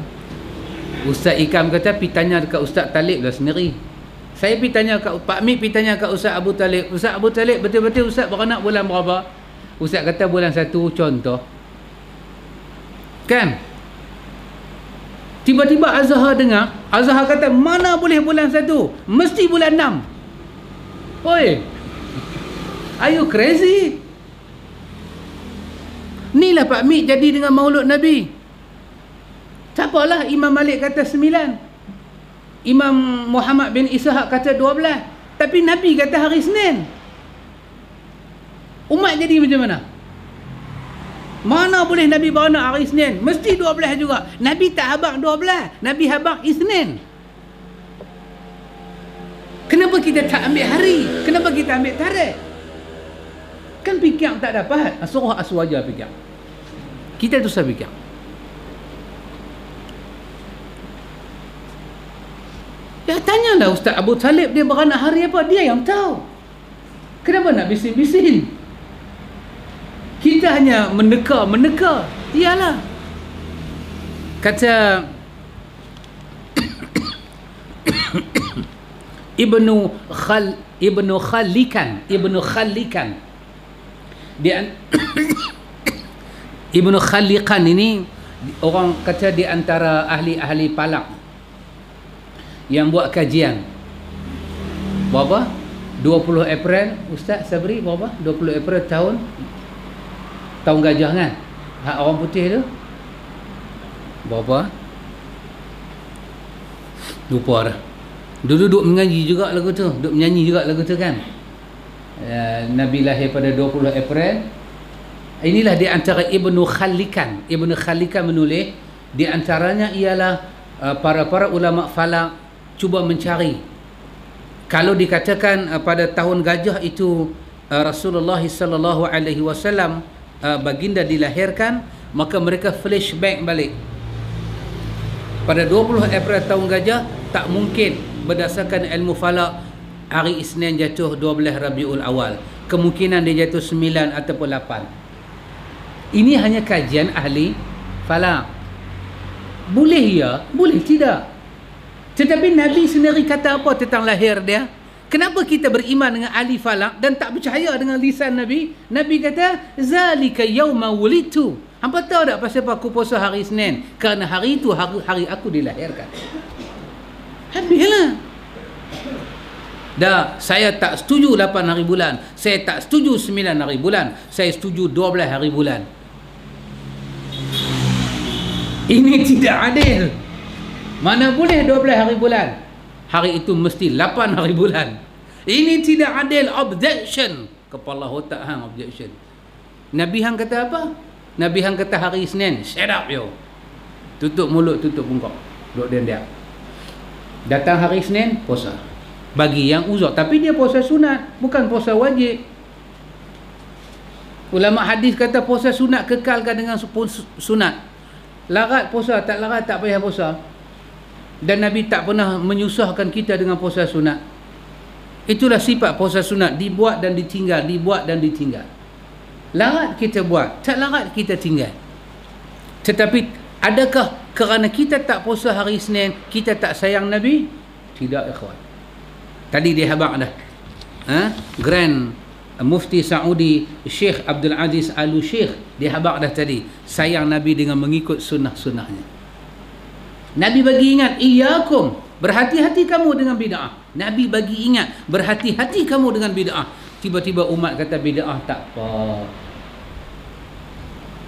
Ustaz Ikam kata pergi tanya dekat Ustaz Talib lah sendiri. Saya pergi tanya kat Pak Mik, pergi tanya kat Ustaz Abu Talib. Ustaz Abu Talib, betul-betul Ustaz beranak bulan berapa? Ustaz kata bulan 1, contoh. Kan? Tiba-tiba Azhar dengar, Azhar kata mana boleh bulan 1? Mesti bulan 6. Oi. Are you crazy? Inilah Pak Mik jadi dengan Maulud Nabi. Tak apalah Imam Malik kata 9. Imam Muhammad bin Ishaq kata 12. Tapi Nabi kata hari Isnin. Umat jadi macam mana? Mana boleh Nabi beranak hari Isnin? Mesti 12 juga. Nabi tak habaq 12. Nabi habaq Isnin. Kenapa kita tak ambil hari? Kenapa kita ambil tarikh? Kan fikir tak dapat. Surah Aswaja fikir. Kita tu susah fikir. Ya tanyalah Ustaz Abu Talib dia beranak hari apa, dia yang tahu. Kenapa nak bising-bising? Kita hanya meneka. Iyalah. Kata Ibnu Khalikan dia Ibnu Khalikan ini orang kata di antara ahli-ahli palak yang buat kajian. Berapa? 20 April Ustaz Sabri, berapa? 20 April tahun gajah kan? Hak orang putih tu berapa? Lupa dah. Duduk mengaji juga lagu tu, duduk menyanyi juga lagu tu kan. Nabi lahir pada 20 April. Inilah di antara Ibnu Khalikan menulis, di antaranya ialah para ulama falak cuba mencari kalau dikatakan pada tahun gajah itu Rasulullah sallallahu alaihi wasallam baginda dilahirkan, maka mereka flashback balik pada 20 April tahun Gajah. Tak mungkin berdasarkan ilmu falak hari Isnin jatuh 12 Rabiul Awal. Kemungkinan dia jatuh 9 ataupun 8. Ini hanya kajian ahli falak. Boleh ya, boleh tidak. Tetapi Nabi sendiri kata apa tentang lahir dia? Kenapa kita beriman dengan ahli falak dan tak percaya dengan lisan Nabi? Nabi kata, zalika yauma wulidtu. Hampa tahu tak pasal apa aku puasa hari Isnin? Kerana hari itu hari aku dilahirkan. Habislah. Dah, saya tak setuju 8 hari bulan. Saya tak setuju 9 hari bulan. Saya setuju 12 hari bulan. Ini tidak adil. Mana boleh 12 hari bulan? Hari itu mesti 8 hari bulan. Ini tidak adil. Objection. Kepala otak hang objection. Nabi hang kata apa? Nabi hang kata hari Isnin. Shut up yo. Tutup mulut, tutup bungkuk. Duduk diam-diam. Datang hari Isnin, puasa. Bagi yang uzur. Tapi dia puasa sunat, bukan puasa wajib. Ulama hadis kata puasa sunat kekalkan dengan sunat. Larat puasa, tak larat tak payah puasa. Dan Nabi tak pernah menyusahkan kita dengan puasa sunat. Itulah sifat puasa sunat. Dibuat dan ditinggal, dibuat dan ditinggal. Larat kita buat, tak larat kita tinggal. Tetapi adakah kerana kita tak puasa hari Isnin, kita tak sayang Nabi? Tidak, ikhwan. Tadi dia habaq dah. Grand Mufti Saudi Syekh Abdul Aziz Al-Syekh, dia habaq dah tadi. Sayang Nabi dengan mengikut sunnah-sunnahnya. Nabi bagi ingat, iyyakum, berhati-hati kamu dengan bid'ah. Nabi bagi ingat, berhati-hati kamu dengan bid'ah. Tiba-tiba umat kata bid'ah tak apa.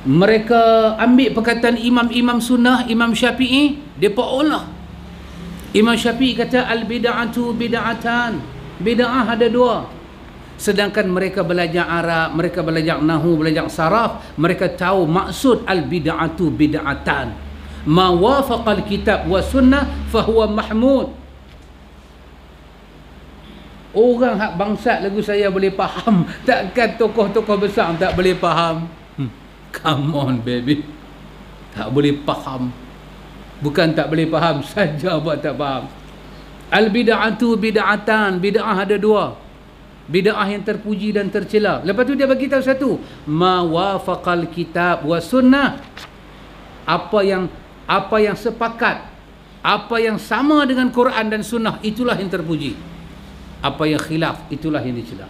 Mereka ambil perkataan imam-imam sunnah, Imam Syafi'i, dia olah. Imam Syafi'i kata al-bid'atu bid'atan. Bid'ah ada dua. Sedangkan mereka belajar Arab, mereka belajar Nahu, belajar Saraf, mereka tahu maksud al-bid'atu bid'atan. Ma wafaqal kitab wa sunnah fahuwa mahmud. Orang hak bangsat lagu saya boleh faham. Takkan tokoh-tokoh besar tak boleh faham? Come on baby. Tak boleh faham. Bukan tak boleh faham saja buat tak faham. Al-bid'atu bid'atan. Bid'ah ada dua. Bid'ah yang terpuji dan tercela. Lepas tu dia bagi tahu satu. Ma wafaqal kitab wa sunnah. Apa yang sepakat, apa yang sama dengan Quran dan sunnah, itulah yang terpuji. Apa yang khilaf, itulah yang dicela.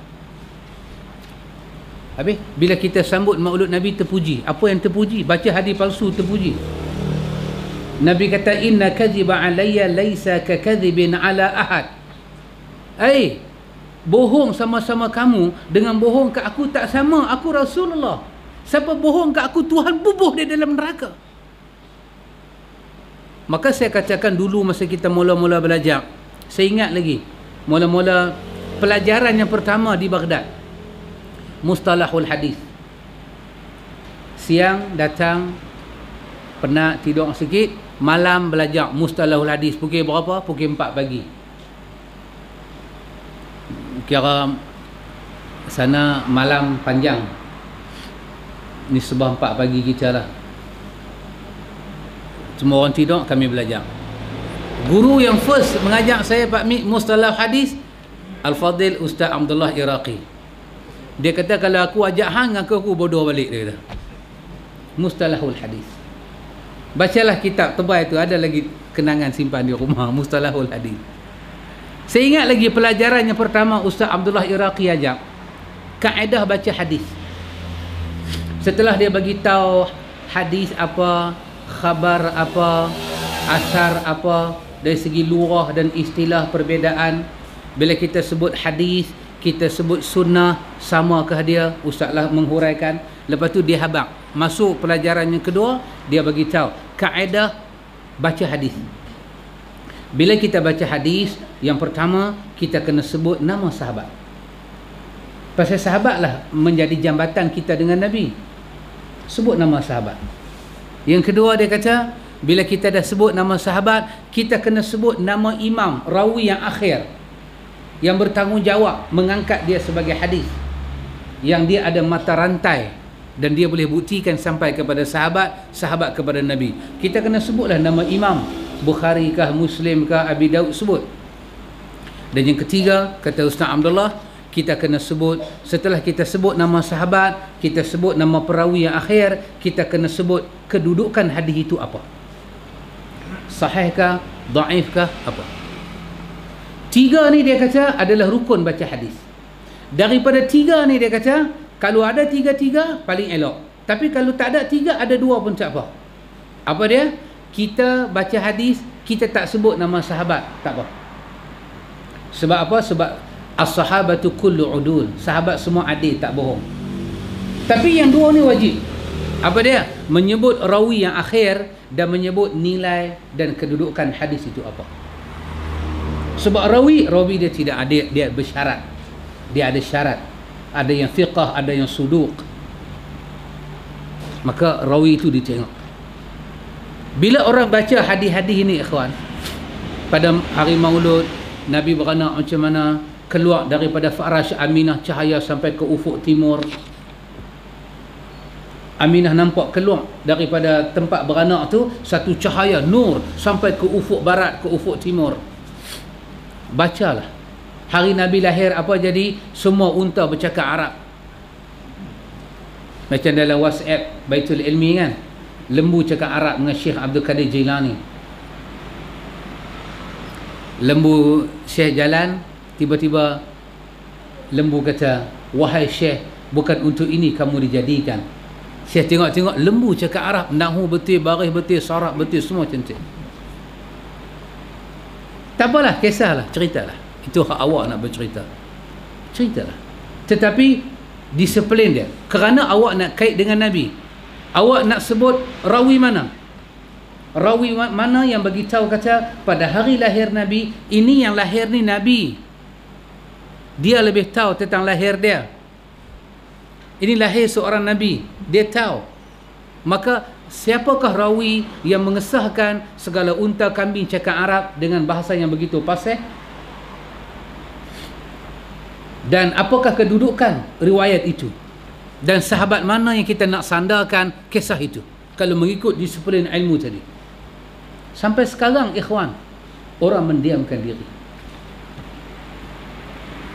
Habis, bila kita sambut maulud Nabi terpuji. Apa yang terpuji? Baca hadis palsu terpuji. Nabi kata, inna kadhiba alayya laysa ka kadhibin ala ahad. Bohong sama-sama kamu dengan bohong ke aku tak sama. Aku Rasulullah. Siapa bohong ke aku, Tuhan bubuh dia dalam neraka. Maka saya katakan dulu masa kita mula-mula belajar, saya ingat lagi, mula-mula pelajaran yang pertama di Baghdad, mustalahul hadis. Siang datang, penat, tidur sikit, malam belajar mustalahul hadis. Pukul berapa? Pukul 4 pagi. Kira sana malam panjang. Ni sebab 4 pagi kita lah. Semua orang tidur, kami belajar. Guru yang first mengajak saya Pak Mik mustalah hadis, Al-Fadil Ustaz Abdullah Iraqi. Dia kata kalau aku ajak hang, aku bodoh balik, dia kata. Mustalahul hadis. Bacalah kitab tebal itu, ada lagi kenangan simpan di rumah, mustalahul hadis. Saya ingat lagi pelajaran yang pertama Ustaz Abdullah Iraqi ajak, kaedah baca hadis. Setelah dia bagi tahu hadis apa, khabar apa, asar apa, dari segi lurah dan istilah perbezaan. Bila kita sebut hadis, kita sebut sunnah, samakah dia? Ustazlah menghuraikan. Lepas tu dia habaq. Masuk pelajaran yang kedua, dia bagi tahu kaedah baca hadis. Bila kita baca hadis, yang pertama kita kena sebut nama sahabat. Pasal sahabatlah menjadi jambatan kita dengan Nabi. Sebut nama sahabat. Yang kedua dia kata, bila kita dah sebut nama sahabat, kita kena sebut nama imam, rawi yang akhir, yang bertanggungjawab mengangkat dia sebagai hadis. yang dia ada mata rantai dan dia boleh buktikan sampai kepada sahabat, sahabat kepada Nabi. Kita kena sebutlah nama imam, Bukhari kah, Muslim kah, Abi Daud, sebut. Dan yang ketiga, kata Ustaz Abdullah, kita kena sebut, setelah kita sebut nama sahabat, kita sebut nama perawi yang akhir, kita kena sebut kedudukan hadis itu apa, sahih kah, dhaif kah, apa. Tiga ni dia kata adalah rukun baca hadis. Daripada tiga ni dia kata, kalau ada tiga-tiga paling elok, tapi kalau tak ada tiga, ada dua pun tak apa. Apa dia? Kita baca hadis, kita tak sebut nama sahabat, tak apa. Sebab apa? Sebab as-sahabatu kullu udul, sahabat semua adil, tak bohong. Tapi yang dua ni wajib. Apa dia? Menyebut rawi yang akhir dan menyebut nilai dan kedudukan hadis itu apa. Sebab rawi dia tidak ada, dia bersyarat, dia ada syarat, ada yang fiqah, ada yang suduq. Maka rawi itu ditengok. Bila orang baca hadis-hadis ini, ikhwan, pada hari Maulud, Nabi beranak macam mana, keluar daripada Farash Aminah cahaya sampai ke ufuk timur. Aminah nampak keluar daripada tempat beranak tu satu cahaya nur sampai ke ufuk barat, ke ufuk timur. Bacalah. Hari Nabi lahir apa jadi? Semua unta bercakap Arab. Macam dalam WhatsApp Baitul Ilmi kan, lembu cakap Arab dengan Syekh Abdul Qadir Jilani. Lembu Syekh jalan, tiba-tiba lembu kata, wahai Syekh, bukan untuk ini kamu dijadikan. Syekh tengok-tengok, lembu cakap Arab, nahu betul, baris betul, sarab betul, semua cantik. Tak apalah, kisahlah, ceritalah. Itu hak awak nak bercerita, ceritalah. Tetapi disiplin dia, kerana awak nak kait dengan Nabi. Awak nak sebut rawi mana, rawi mana yang bagi tahu kata pada hari lahir Nabi, ini yang lahir ni Nabi, dia lebih tahu tentang lahir dia. Ini lahir seorang Nabi, dia tahu. Maka siapakah rawi yang mengesahkan segala unta kambing cakap Arab dengan bahasa yang begitu fasih? Dan apakah kedudukan riwayat itu? Dan sahabat mana yang kita nak sandarkan kisah itu kalau mengikut disiplin ilmu tadi? Sampai sekarang, ikhwan, orang mendiamkan diri.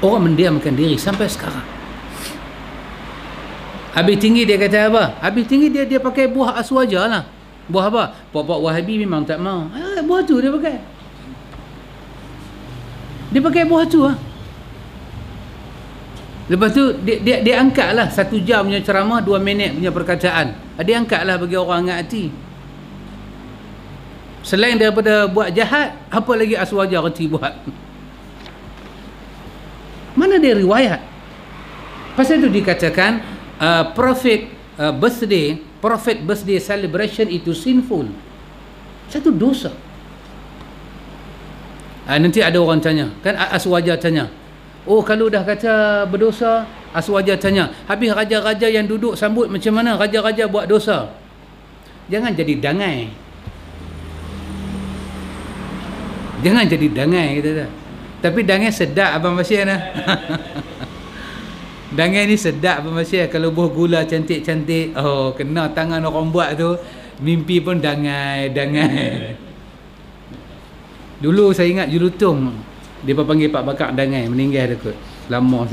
Orang mendiamkan diri sampai sekarang. Habis tinggi dia kata apa? Habis tinggi dia pakai buah aswaja lah. Buah apa? Pokok Wahabi memang tak mau. Buah tu dia pakai. Dia pakai buah tu lah. Lepas tu dia angkat lah 1 jam punya ceramah, 2 minit punya perkataan. Dia angkat lah bagi orang angkat hati. Selain daripada buat jahat, apa lagi aswaja reti buat? Mana dia riwayat? Pasal itu dikatakan Prophet birthday celebration itu sinful, satu dosa. Nanti ada orang tanya, kan aswaja tanya, oh kalau dah kata berdosa, aswaja tanya, habis raja-raja yang duduk sambut macam mana? Raja-raja buat dosa. Jangan jadi dangai, jangan jadi dangai kita dah. Tapi dangai sedap Abang Bashir nah. Dangai ni sedap Abang Bashir. Kalau buah gula cantik-cantik, oh kena tangan orang buat tu, mimpi pun dangai. Dulu saya ingat Jurutung, dia panggil Pak Bakar dangai, meninggal dah kot. Lama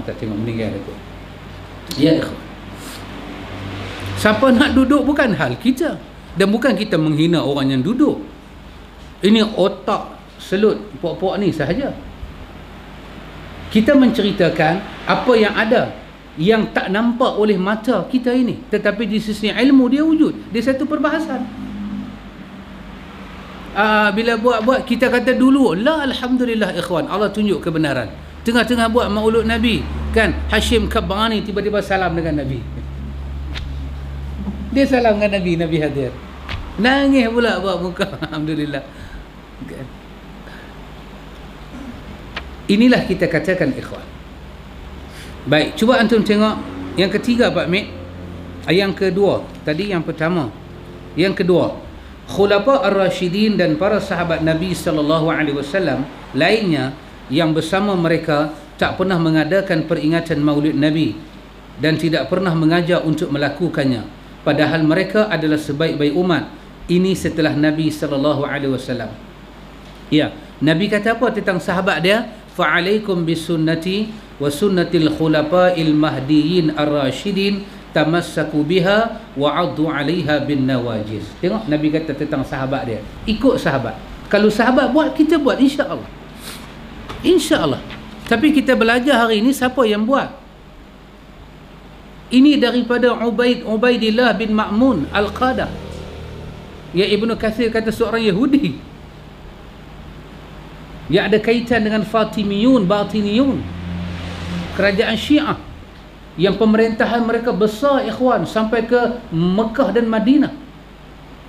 tak tengok, meninggal dah kot. Ya, siapa nak duduk bukan hal kita, dan bukan kita menghina orang yang duduk. Ini otak selut puak-puak ni sahaja. Kita menceritakan apa yang ada, yang tak nampak oleh mata kita ini, tetapi di sisi ilmu dia wujud, dia satu perbahasan. Bila buat kita kata dulu, la, alhamdulillah ikhwan, Allah tunjuk kebenaran. Tengah-tengah buat maulud Nabi kan, Hashim Kabbani tiba-tiba salam dengan Nabi. Dia salam dengan Nabi, Nabi hadir, nangis pula buat muka. Alhamdulillah. Inilah kita katakan ikhwan. Baik, cuba antum tengok yang ketiga Pak Mek. Yang kedua, tadi yang pertama. Yang kedua, Khulafa ar-Rashidin dan para sahabat Nabi sallallahu alaihi wasallam lainnya yang bersama mereka tak pernah mengadakan peringatan Maulid Nabi dan tidak pernah mengajar untuk melakukannya, padahal mereka adalah sebaik-baik umat. Ini setelah Nabi SAW. Ya, Nabi kata apa tentang sahabat dia? Fa'alaikum bisunnati wa sunnatil khulafa'il mahdiyyin ar-rasyidin tamassaku biha wa 'addu 'alaiha bin nawajiz. Tengok Nabi kata tentang sahabat dia, ikut sahabat. Kalau sahabat buat, kita buat, insya-Allah. Insya-Allah. Tapi kita belajar hari ini siapa yang buat? Ini daripada Ubaidillah bin Ma'mun Al-Qadah. Ya, Ibnu Katsir kata seorang Yahudi yang ada kaitan dengan Fatimiyun, Batiniyun, kerajaan Syiah yang pemerintahan mereka besar, ikhwan, sampai ke Mekah dan Madinah.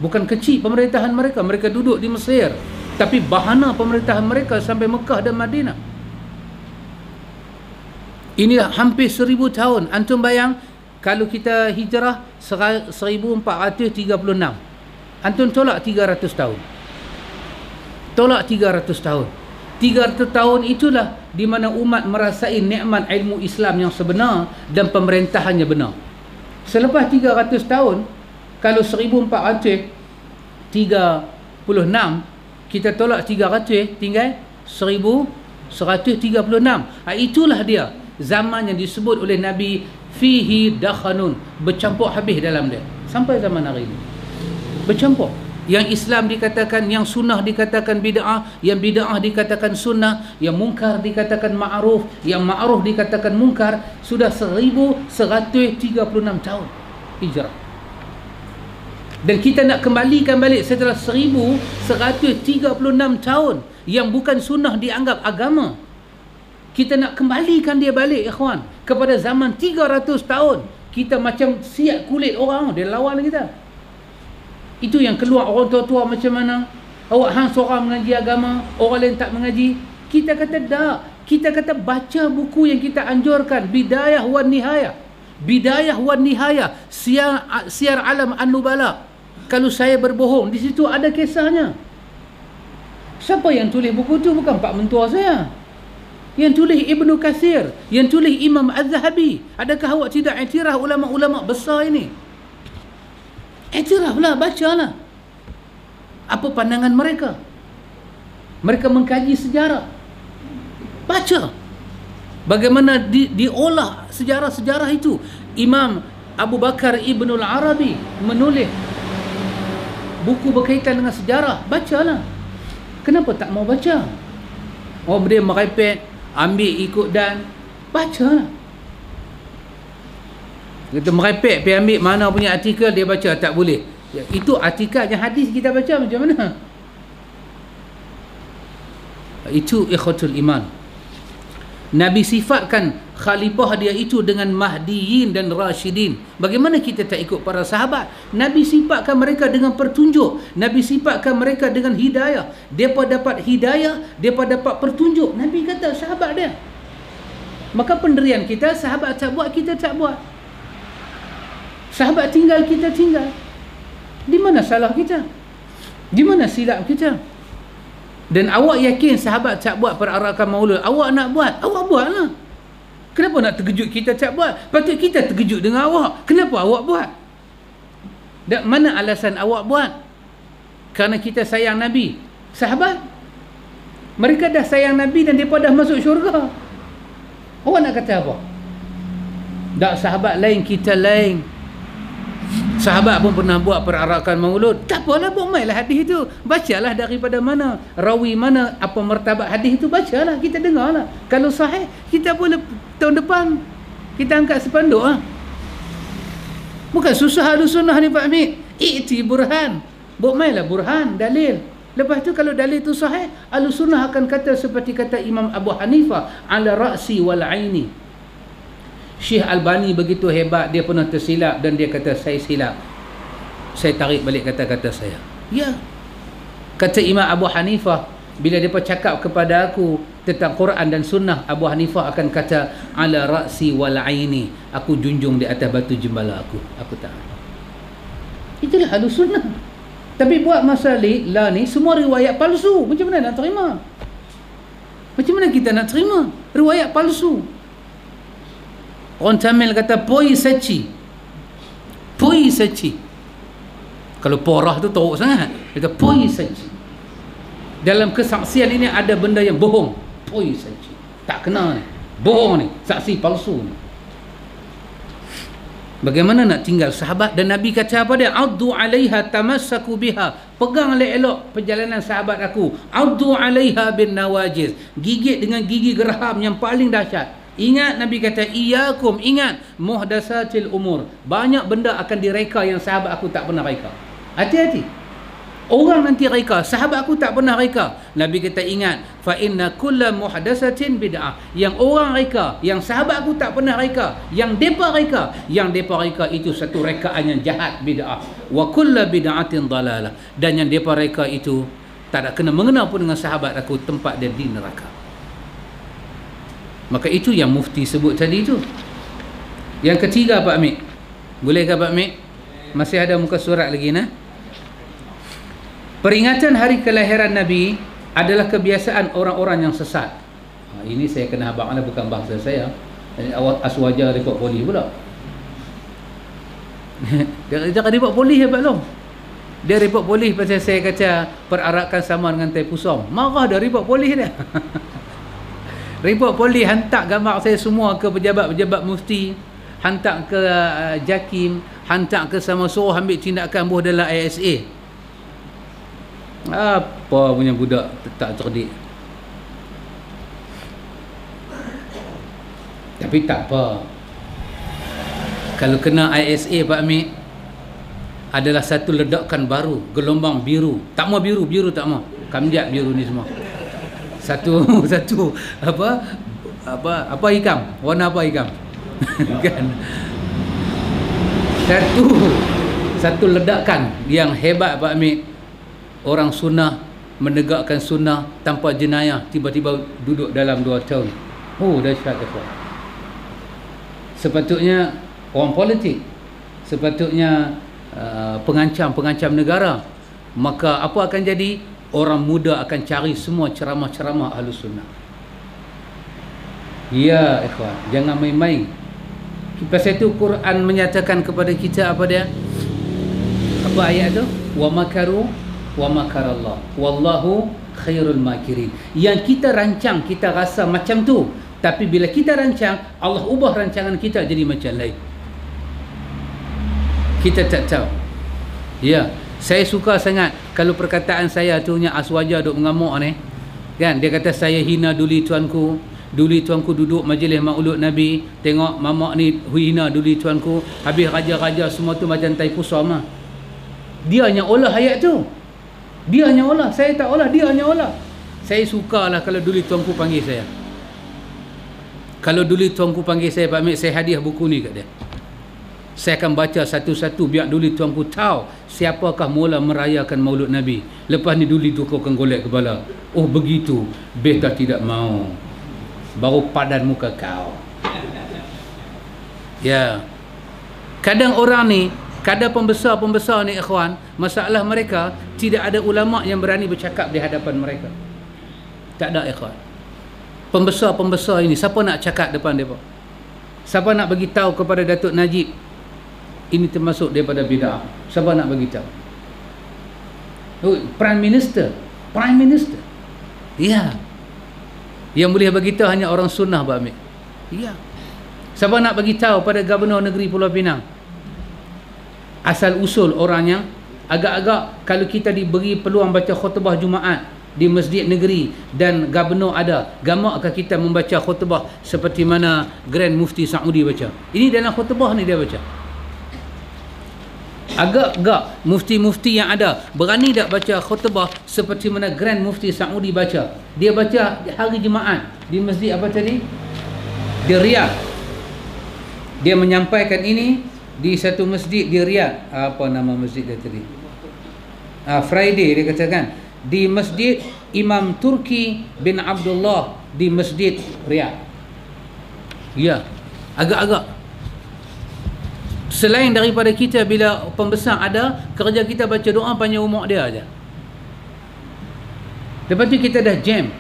Bukan kecil pemerintahan mereka. Mereka duduk di Mesir, tapi bahana pemerintahan mereka sampai Mekah dan Madinah. Inilah hampir 1000 tahun. Antum bayang, kalau kita hijrah 1436, antum tolak 300 tahun. Tolak 300 tahun. 300 tahun itulah di mana umat merasai nikmat ilmu Islam yang sebenar dan pemerintahannya benar. Selepas 300 tahun, kalau 1436 kita tolak 300, tinggal 1136. Itulah dia zaman yang disebut oleh Nabi fihi dakhanun, bercampur habis dalam dia sampai zaman hari ini. Bercampur. Yang Islam dikatakan, yang sunnah dikatakan bid'ah, yang bid'ah dikatakan sunnah, yang mungkar dikatakan ma'ruf, yang ma'ruf dikatakan mungkar. Sudah 1136 tahun hijrah. Dan kita nak kembalikan balik setelah 1136 tahun yang bukan sunnah dianggap agama. Kita nak kembalikan dia balik, ikhwan, kepada zaman 300 tahun. Kita macam siap kulit orang, dia lawan kita. Itu yang keluar orang tua-tua macam mana? Awak hang seorang mengaji agama, orang lain tak mengaji. Kita kata tak. Kita kata baca buku yang kita anjurkan, Bidayah wan Nihayah. Bidayah wan Nihayah, Syiar Alam An-Nubala. Kalau saya berbohong, di situ ada kisahnya. Siapa yang tulis buku tu? Bukan pak mentua saya. Yang tulis Ibnu Katsir, yang tulis Imam Az-Zahabi. Adakah awak tidak iktiraf ulama-ulama besar ini? Iktiraflah, bacalah. Apa pandangan mereka? Mereka mengkaji sejarah. Baca. Bagaimana diolah sejarah-sejarah itu. Imam Abu Bakar Ibnul Arabi menulis buku berkaitan dengan sejarah. Bacalah. Kenapa tak mau baca? Oh, dia merepek, ambil ikut dan bacalah. Kita merepek, pergi ambil mana punya artikel, dia baca, tak boleh. Ya, itu artikel yang hadis kita baca macam mana? Itu ikhwatul iman. Nabi sifatkan khalifah dia itu dengan mahdiyin dan rasyidin. Bagaimana kita tak ikut para sahabat? Nabi sifatkan mereka dengan petunjuk. Nabi sifatkan mereka dengan hidayah. Mereka dapat hidayah, mereka dapat petunjuk. Nabi kata sahabat dia. Maka pendirian kita, sahabat tak buat, kita tak buat. Sahabat tinggal, kita tinggal. Di mana salah kita? Di mana silap kita? Dan awak yakin sahabat tak buat perarakan maulud, awak nak buat, awak buatlah. Kenapa nak terkejut kita tak buat? Patut kita terkejut dengan awak. Kenapa awak buat? Dan mana alasan awak buat? Kerana kita sayang Nabi. Sahabat, mereka dah sayang Nabi dan mereka dah masuk syurga. Awak nak kata apa? Tak, sahabat lain, kita lain. Sahabat pun pernah buat perarakan maulud. Tak apalah, buat lah hadis itu. Bacalah daripada mana, rawi mana, apa martabat hadis itu, bacalah, kita dengarlah. Kalau sahih, kita boleh tahun depan kita angkat sepanduk lah. Bukan susah Ahlus Sunnah ni Pak Amir. I'ti burhan. Buat lah burhan, dalil. Lepas tu kalau dalil itu sahih, Ahlus Sunnah akan kata seperti kata Imam Abu Hanifah, ala ra'si wal aini. Syekh Albani begitu hebat, dia pernah tersilap dan dia kata saya silap, saya tarik balik kata-kata saya. Ya, kata Imam Abu Hanifah, bila dia cakap kepada aku tentang Quran dan Sunnah, Abu Hanifah akan kata ala ra'si wal aini, aku junjung di atas batu jembala aku tak. Itulah Ahlus Sunnah. Tapi buat masalah lah ni semua riwayat palsu, macam mana nak terima? Macam mana kita nak terima riwayat palsu? Orang Tamil kata poi saci. Poi saci. Kalau porah tu teruk sangat. Dia kata poi saci. Dalam kesaksian ini ada benda yang bohong. Poi saci. Tak kena ni. Bohong ni. Saksi palsu ni. Bagaimana nak tinggal sahabat? Dan Nabi kata apa dia? Addu alaiha tamassaku biha. Pegang elok-elok perjalanan sahabat aku. Addu alaiha bin nawajiz. Gigit dengan gigi geraham yang paling dahsyat. Ingat, Nabi kata, iyakum, ingat, muhdasatil umur. Banyak benda akan direka yang sahabat aku tak pernah reka. Hati-hati. Orang nanti reka, sahabat aku tak pernah reka. Nabi kata, ingat, fa inna kulla muhdasatin bid'ah. Yang orang reka, yang sahabat aku tak pernah reka, yang depa reka, itu satu rekaan yang jahat, bid'ah. Wa kulla bid'atin dalalah. Dan yang depa reka itu tak ada kena mengena pun dengan sahabat aku, tempat dia di neraka. Maka itu yang mufti sebut tadi itu. Yang ketiga, Pak Amir, bolehkah Pak Amir? Masih ada muka surat lagi nah? Peringatan hari kelahiran Nabi adalah kebiasaan orang-orang yang sesat. Ini saya kena abang anda, bukan bahasa saya. Aswaja report polis pula. Dia report polis ya Pak Long. Dia report polis pasal saya kata perarakan sama dengan tai pusong. Marah dah report polis dia. Report polis hantar gambar saya semua ke pejabat-pejabat mufti, hantar ke JAKIM, hantar ke sama suruh ambil tindakan buah dalam ISA. Apa punya budak tak cerdik. Tapi tak apa. Kalau kena ISA Pak Amir, adalah satu ledakan baru, gelombang biru. Tak mau biru tak mau. Kamjat biru ni semua. Satu apa hikam? Warna apa hikam? Kan? Satu ledakan yang hebat Pak Amir. Orang sunnah menegakkan sunnah tanpa jenayah, tiba-tiba duduk dalam 2 tahun. Oh, dahsyat tuan. Sepatutnya orang politik, sepatutnya pengancam negara, maka apa akan jadi? Orang muda akan cari semua ceramah-ceramah Ahlus Sunnah. Ya ikhwan, jangan main-main. Pasal itu Quran menyatakan kepada kita apa dia? Apa ayat tu? Wa makaru wa makarallah wallahu khairul makirin. Yang kita rancang, kita rasa macam tu, tapi bila kita rancang, Allah ubah rancangan kita jadi macam lain. Kita tak tahu. Ya, saya suka sangat kalau perkataan saya tu nya Aswaja duk mengamuk ni. Kan dia kata saya hina duli tuanku. Duli tuanku duduk majlis maulud Nabi, tengok mamak ni hina duli tuanku. Habis raja-raja semua tu macam tai pusam ah. Dia hanya olah ayat tu. Dia hanya olah, saya tak olah, dia hanya olah. Saya sukalah kalau duli tuanku panggil saya. Kalau duli tuanku panggil saya, Pak Amir, saya hadiah buku ni kat dia. Saya akan baca satu-satu biar duli tuanku tahu siapakah mula merayakan maulud Nabi. Lepas ni duli tuanku akan golek kepala. Oh begitu, beta tidak mau. Baru padan muka kau. Ya. Kadang orang ni, kadang pembesar-pembesar ni ikhwan, masalah mereka tidak ada ulama yang berani bercakap di hadapan mereka. Tak ada ikhwan. Pembesar-pembesar ini, siapa nak cakap depan mereka? Siapa nak bagi tahu kepada Datuk Najib ini termasuk daripada bid'ah? Siapa nak bagi tahu? Prime Minister. Ya. Yang boleh bagi tahu hanya orang sunnah, Pak Amir. Ya. Siapa nak bagi tahu pada Gubernur Negeri Pulau Pinang? Asal usul orang yang agak-agak kalau kita diberi peluang baca khutbah Jumaat di masjid negeri dan Gubernur ada, gamakkah kita membaca khutbah seperti mana Grand Mufti Saudi baca? Ini dalam khutbah ni dia baca. Agak-agak mufti-mufti yang ada berani tak baca khutbah seperti mana Grand Mufti Saudi baca? Dia baca hari Jumaat di masjid apa tadi? Di Riyadh. Dia menyampaikan ini di satu masjid di Riyadh. Apa nama masjid dia tadi? Friday dia katakan. Di masjid Imam Turki bin Abdullah di masjid Riyadh. Ya, agak-agak. Selain daripada kita bila pembesar ada, kerja kita baca doa panjang umur dia aja. Lepas tu kita dah jam.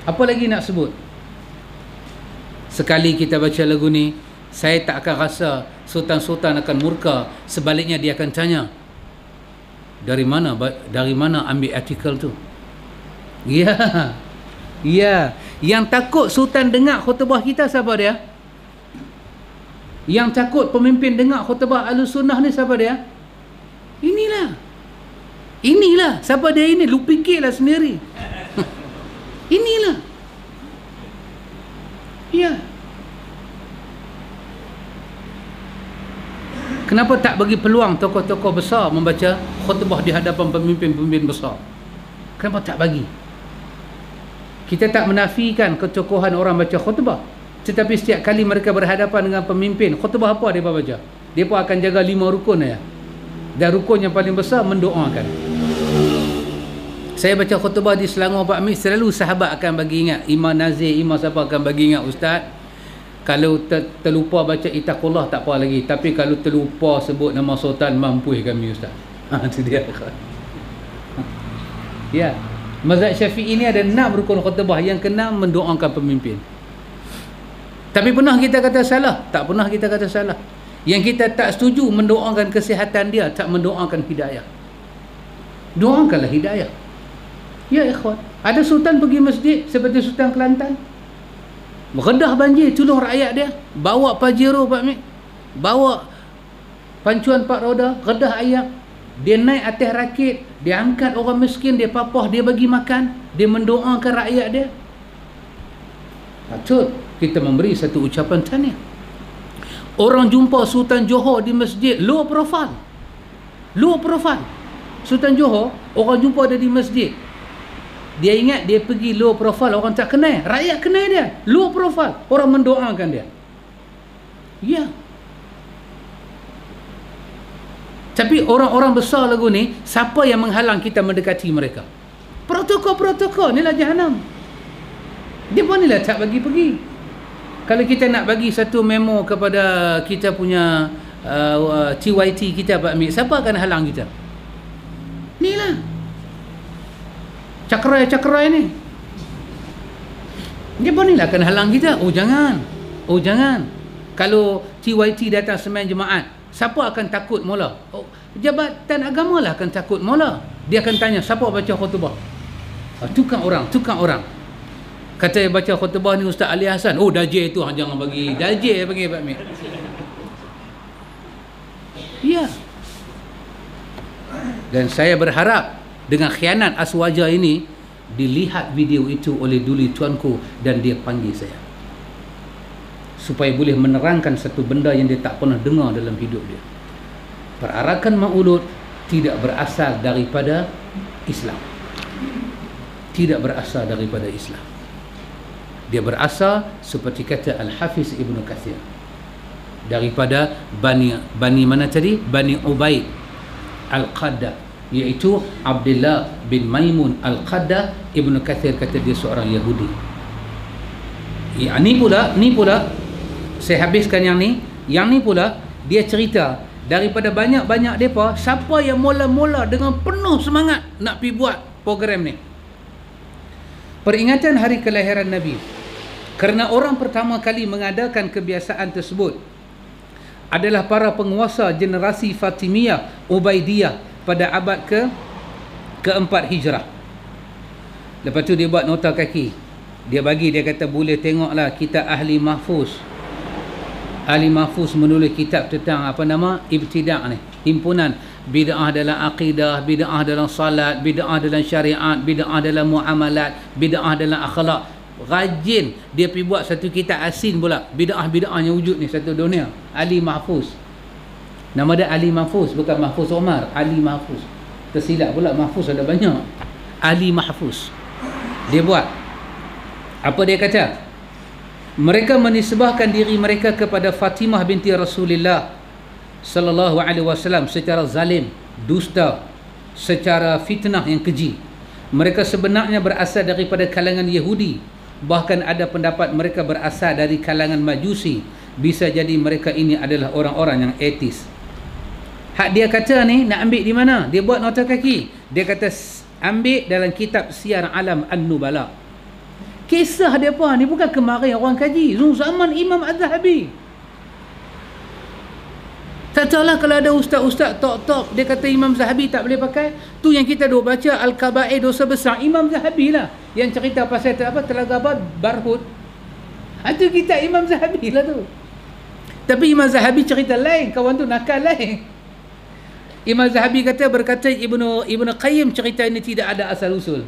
Apa lagi nak sebut? Sekali kita baca lagu ni, saya tak akan rasa sultan-sultan akan murka. Sebaliknya dia akan tanya, dari mana ambil artikel tu? Ya. Yang takut sultan dengar khutbah kita siapa dia? Yang takut pemimpin dengar khutbah Ahlussunnah ni siapa dia? Inilah siapa dia ini? Lu fikirlah sendiri. Inilah. Ya. Kenapa tak bagi peluang tokoh-tokoh besar membaca khutbah di hadapan pemimpin-pemimpin besar? Kenapa tak bagi? Kita tak menafikan ketokohan orang baca khutbah, tetapi setiap kali mereka berhadapan dengan pemimpin, khutbah apa dia baca? Dia pun akan jaga 5 rukun ya. Dan rukun yang paling besar mendoakan. Saya baca khutbah di Selangor Pak Mit, selalu sahabat akan bagi ingat, Imam Nazir, Imam siapa akan bagi ingat, Ustaz, kalau terlupa baca Ittaqullah tak apa lagi, tapi kalau terlupa sebut nama Sultan, mampu kami Ustaz. Itu dia. Ya. Mazhab Syafi'i ini ada 6 rukun khutbah. Yang ke-6 mendoakan pemimpin. Tapi pernah kita kata salah? Tak pernah kita kata salah. Yang kita tak setuju mendoakan kesihatan dia, tak mendoakan hidayah. Doakanlah hidayah. Ya ikhwan, ada sultan pergi masjid seperti Sultan Kelantan, redah banjir, tolong rakyat dia, bawa Pajero Pak Mit, bawa pancuan 4 roda, redah air. Dia naik atas rakit, dia angkat orang miskin, dia papah, dia bagi makan, dia mendoakan rakyat dia. Patut kita memberi satu ucapan tahniah. Orang jumpa Sultan Johor di masjid, low profile. Sultan Johor, orang jumpa dia di masjid, dia ingat dia pergi low profile, orang tak kenal, rakyat kenal dia, low profile, orang mendoakan dia. Ya. Tapi orang-orang besar lagu ni, siapa yang menghalang kita mendekati mereka? Protokol inilah jahanam. Dia pun inilah tak bagi pergi. Kalau kita nak bagi satu memo kepada kita punya TYT kita Pak Mit, siapa akan halang kita? Inilah cakrai ni. Dia pun inilah akan halang kita. Oh jangan. Kalau TYT datang sembahyang jemaat, siapa akan takut mula? Oh, jabatan agama lah akan takut mula. Dia akan tanya, siapa baca khutbah? Tukang orang. Kata yang baca khutbah ni Ustaz Ali Hassan. Oh, dajjal tu, jangan bagi. Dajjal bagi Pak Mit. Ya. Dan saya berharap dengan khianat Aswaja ini, dilihat video itu oleh Duli Tuanku dan dia panggil saya, supaya boleh menerangkan satu benda yang dia tak pernah dengar dalam hidup dia. Perarakan maulud tidak berasal daripada Islam. Tidak berasal daripada Islam. Dia berasal seperti kata Al-Hafiz Ibn Kathir, daripada Bani mana tadi? Bani Ubaid Al-Qadda, iaitu Abdullah bin Maimun Al-Qadda. Ibn Kathir kata dia seorang Yahudi. Ni pula saya habiskan yang ni pula dia cerita daripada banyak-banyak mereka, siapa yang mula-mula dengan penuh semangat nak pergi buat program ni, peringatan hari kelahiran Nabi. Kerana orang pertama kali mengadakan kebiasaan tersebut adalah para penguasa generasi Fatimiyah Ubaidiyah pada abad keempat Hijrah. Lepas tu dia buat nota kaki, dia kata boleh tengoklah kitab Ahli Mahfuz menulis kitab tentang Ibtidak ni, himpunan bid'ah dalam akidah, bid'ah dalam salat, bid'ah dalam syariat, bid'ah dalam muamalat, bid'ah dalam akhlak. Rajin dia pergi buat satu kitab asin pula, bid'ah-bid'ah yang wujud ni satu dunia. Ali Mahfuz, nama dia Ali Mahfuz, bukan Mahfuz Omar, Ali Mahfuz. Tersilap pula, Mahfuz ada banyak. Ali Mahfuz dia buat apa? Dia kata mereka menisbahkan diri mereka kepada Fatimah binti Rasulullah sallallahu alaihi wasallam secara zalim, dusta, secara fitnah yang keji. Mereka sebenarnya berasal daripada kalangan Yahudi. Bahkan ada pendapat mereka berasal dari kalangan Majusi. Bisa jadi mereka ini adalah orang-orang yang ateis. Hak dia kata ni nak ambil di mana? Dia buat nota kaki. Dia kata ambil dalam kitab Siyar Alam An-Nubala. Kisah dia apa? Ni bukan kemarin orang kaji. Zaman Imam Az-Zahabi. Tak tahulah kalau ada ustaz-ustaz top-top dia kata Imam Zahabi tak boleh pakai. Tu yang kita duk baca Al-Kaba'ir, dosa besar. Imam Zahabi lah yang cerita pasal Telaga Barhud. Itu kita Imam Zahabi lah tu. Tapi Imam Zahabi cerita lain, kawan tu nakal lain. Imam Zahabi berkata Ibnu Qayyim cerita ini tidak ada asal usul.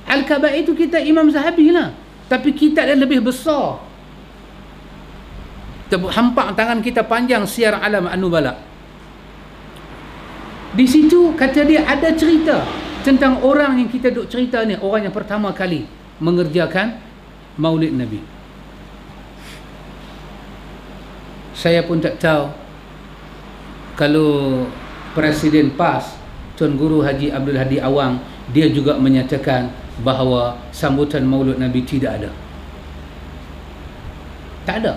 Al-Kaba'ir itu kita Imam Zahabi lah, tapi kita yang lebih besar. Hampak tangan kita panjang, Siyar Alam An-Nubala. Di situ kata dia ada cerita tentang orang yang kita duk cerita ni, orang yang pertama kali mengerjakan Maulid Nabi. Saya pun tak tahu kalau Presiden PAS Tuan Guru Haji Abdul Hadi Awang, dia juga menyatakan bahawa sambutan Maulid Nabi tidak ada. Tak ada.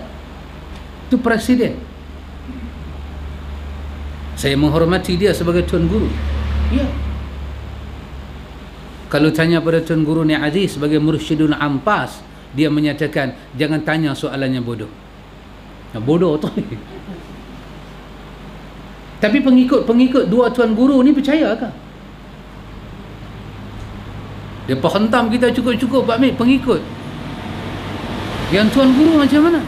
Itu Presiden. Saya menghormati dia sebagai Tuan Guru. Ya. Kalau tanya pada Tuan Guru Ni Aziz sebagai Mursyidun Ampas, dia menyatakan jangan tanya soalannya bodoh. Bodoh tu. Tapi pengikut dua Tuan Guru ni percaya ke? Dia hentam kita cukup-cukup Pak Mit, pengikut. Yang Tuan Guru macam mana?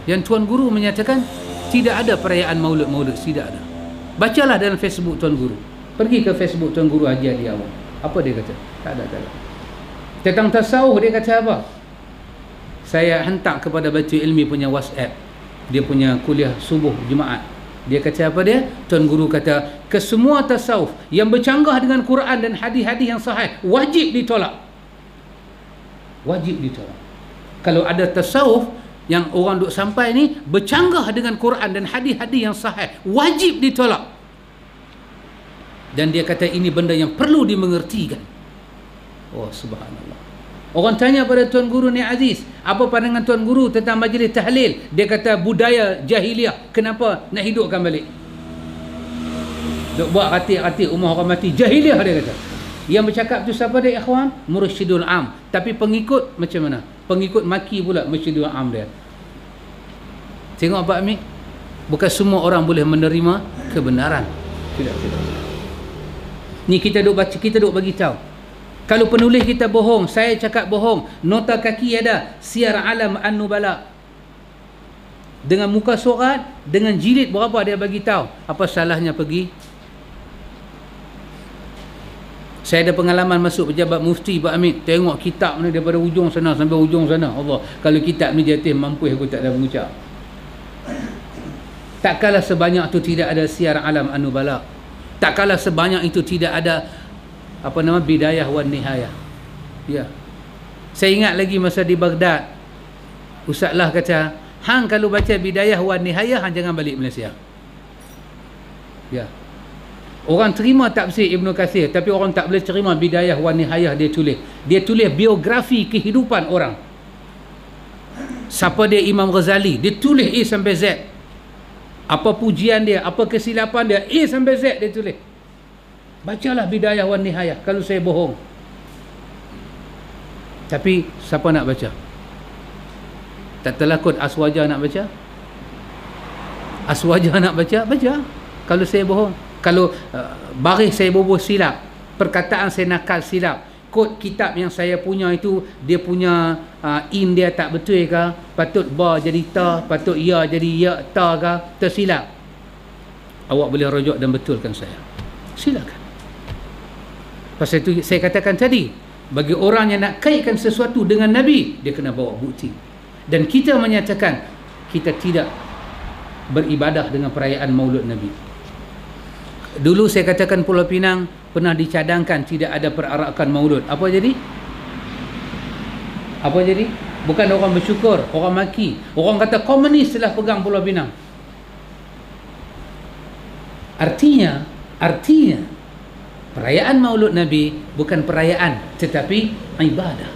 Yang Tuan Guru menyatakan tidak ada perayaan maulud, tidak ada. Bacalah dalam Facebook Tuan Guru. Pergi ke Facebook Tuan Guru Haji Hadi Awang. Apa dia kata? Tak ada. Tentang tasawuf dia kata apa? Saya hantar kepada Baitul Ilmi punya WhatsApp, dia punya kuliah subuh Jumaat. Dia kata apa dia? Tuan Guru kata, kesemua tasawuf yang bercanggah dengan Quran dan hadis-hadis yang sahih wajib ditolak. Wajib ditolak. Kalau ada tasawuf yang orang duk sampai ni bercanggah dengan Quran dan hadis-hadis yang sahih, wajib ditolak. Dan dia kata ini benda yang perlu dimengertikan. Oh subhanallah. Orang tanya pada Tuan Guru Ni Aziz, apa pandangan Tuan Guru tentang majlis tahlil? Dia kata budaya jahiliah, kenapa nak hidupkan balik? Duk buat ratik-ratik umur orang mati, jahiliah dia kata. Yang bercakap tu siapa dia ikhwan? Mursyidul Am. Tapi pengikut macam mana? Pengikut maki pula Mursyidul Am dia. Tengok Pak Amir, bukan semua orang boleh menerima kebenaran. Tidak. Ni kita duk baca, kita duk bagi tahu. Kalau penulis kita bohong, saya cakap bohong, nota kaki ada, Siyar Alam An-Nubala. Dengan muka surat, dengan jilid berapa dia bagi tahu. Apa salahnya pergi? Saya ada pengalaman masuk pejabat mufti Pak Amit, tengok kitab ni daripada ujung sana sampai ujung sana. Allah, kalau kitab ni jatuh mampu aku tak ada mengucap. Tak kalah sebanyak itu tidak ada Siyar Alam An-Nubala. Tak kalah sebanyak itu tidak ada Bidayah wan Nihayah. Ya. Saya ingat lagi masa di Baghdad, Ustaz Lah kata, hang kalau baca Bidayah wan Nihayah, hang jangan balik Malaysia. Ya. Orang terima tafsir Ibnu Katsir, tapi orang tak boleh terima Bidayah wan Nihayah dia tulis. Dia tulis biografi kehidupan orang. Siapa dia Imam Ghazali, dia tulis A sampai Z. Apa pujian dia, apa kesilapan dia, A sampai Z dia tulis. Bacalah Bidayah wan Nihayah kalau saya bohong. Tapi siapa nak baca? Tak terlakut Aswaja nak baca? Aswaja nak baca? Baca. Kalau saya bohong. Kalau baris saya boboh silap, perkataan saya nakal silap, kod kitab yang saya punya itu dia punya in dia tak betul ke, patut ba jadi ta, patut ya jadi ya ta ke, tersilap, awak boleh rujuk dan betulkan saya. Silakan. Pasal itu saya katakan tadi, bagi orang yang nak kaitkan sesuatu dengan Nabi, dia kena bawa bukti. Dan kita menyatakan kita tidak beribadah dengan perayaan Maulud Nabi. Dulu saya katakan Pulau Pinang pernah dicadangkan tidak ada perarakan Maulud. Apa jadi? Apa jadi? Bukan orang bersyukur, orang maki. Orang kata komunis telah pegang Pulau Pinang. Artinya perayaan Maulud Nabi bukan perayaan tetapi ibadah.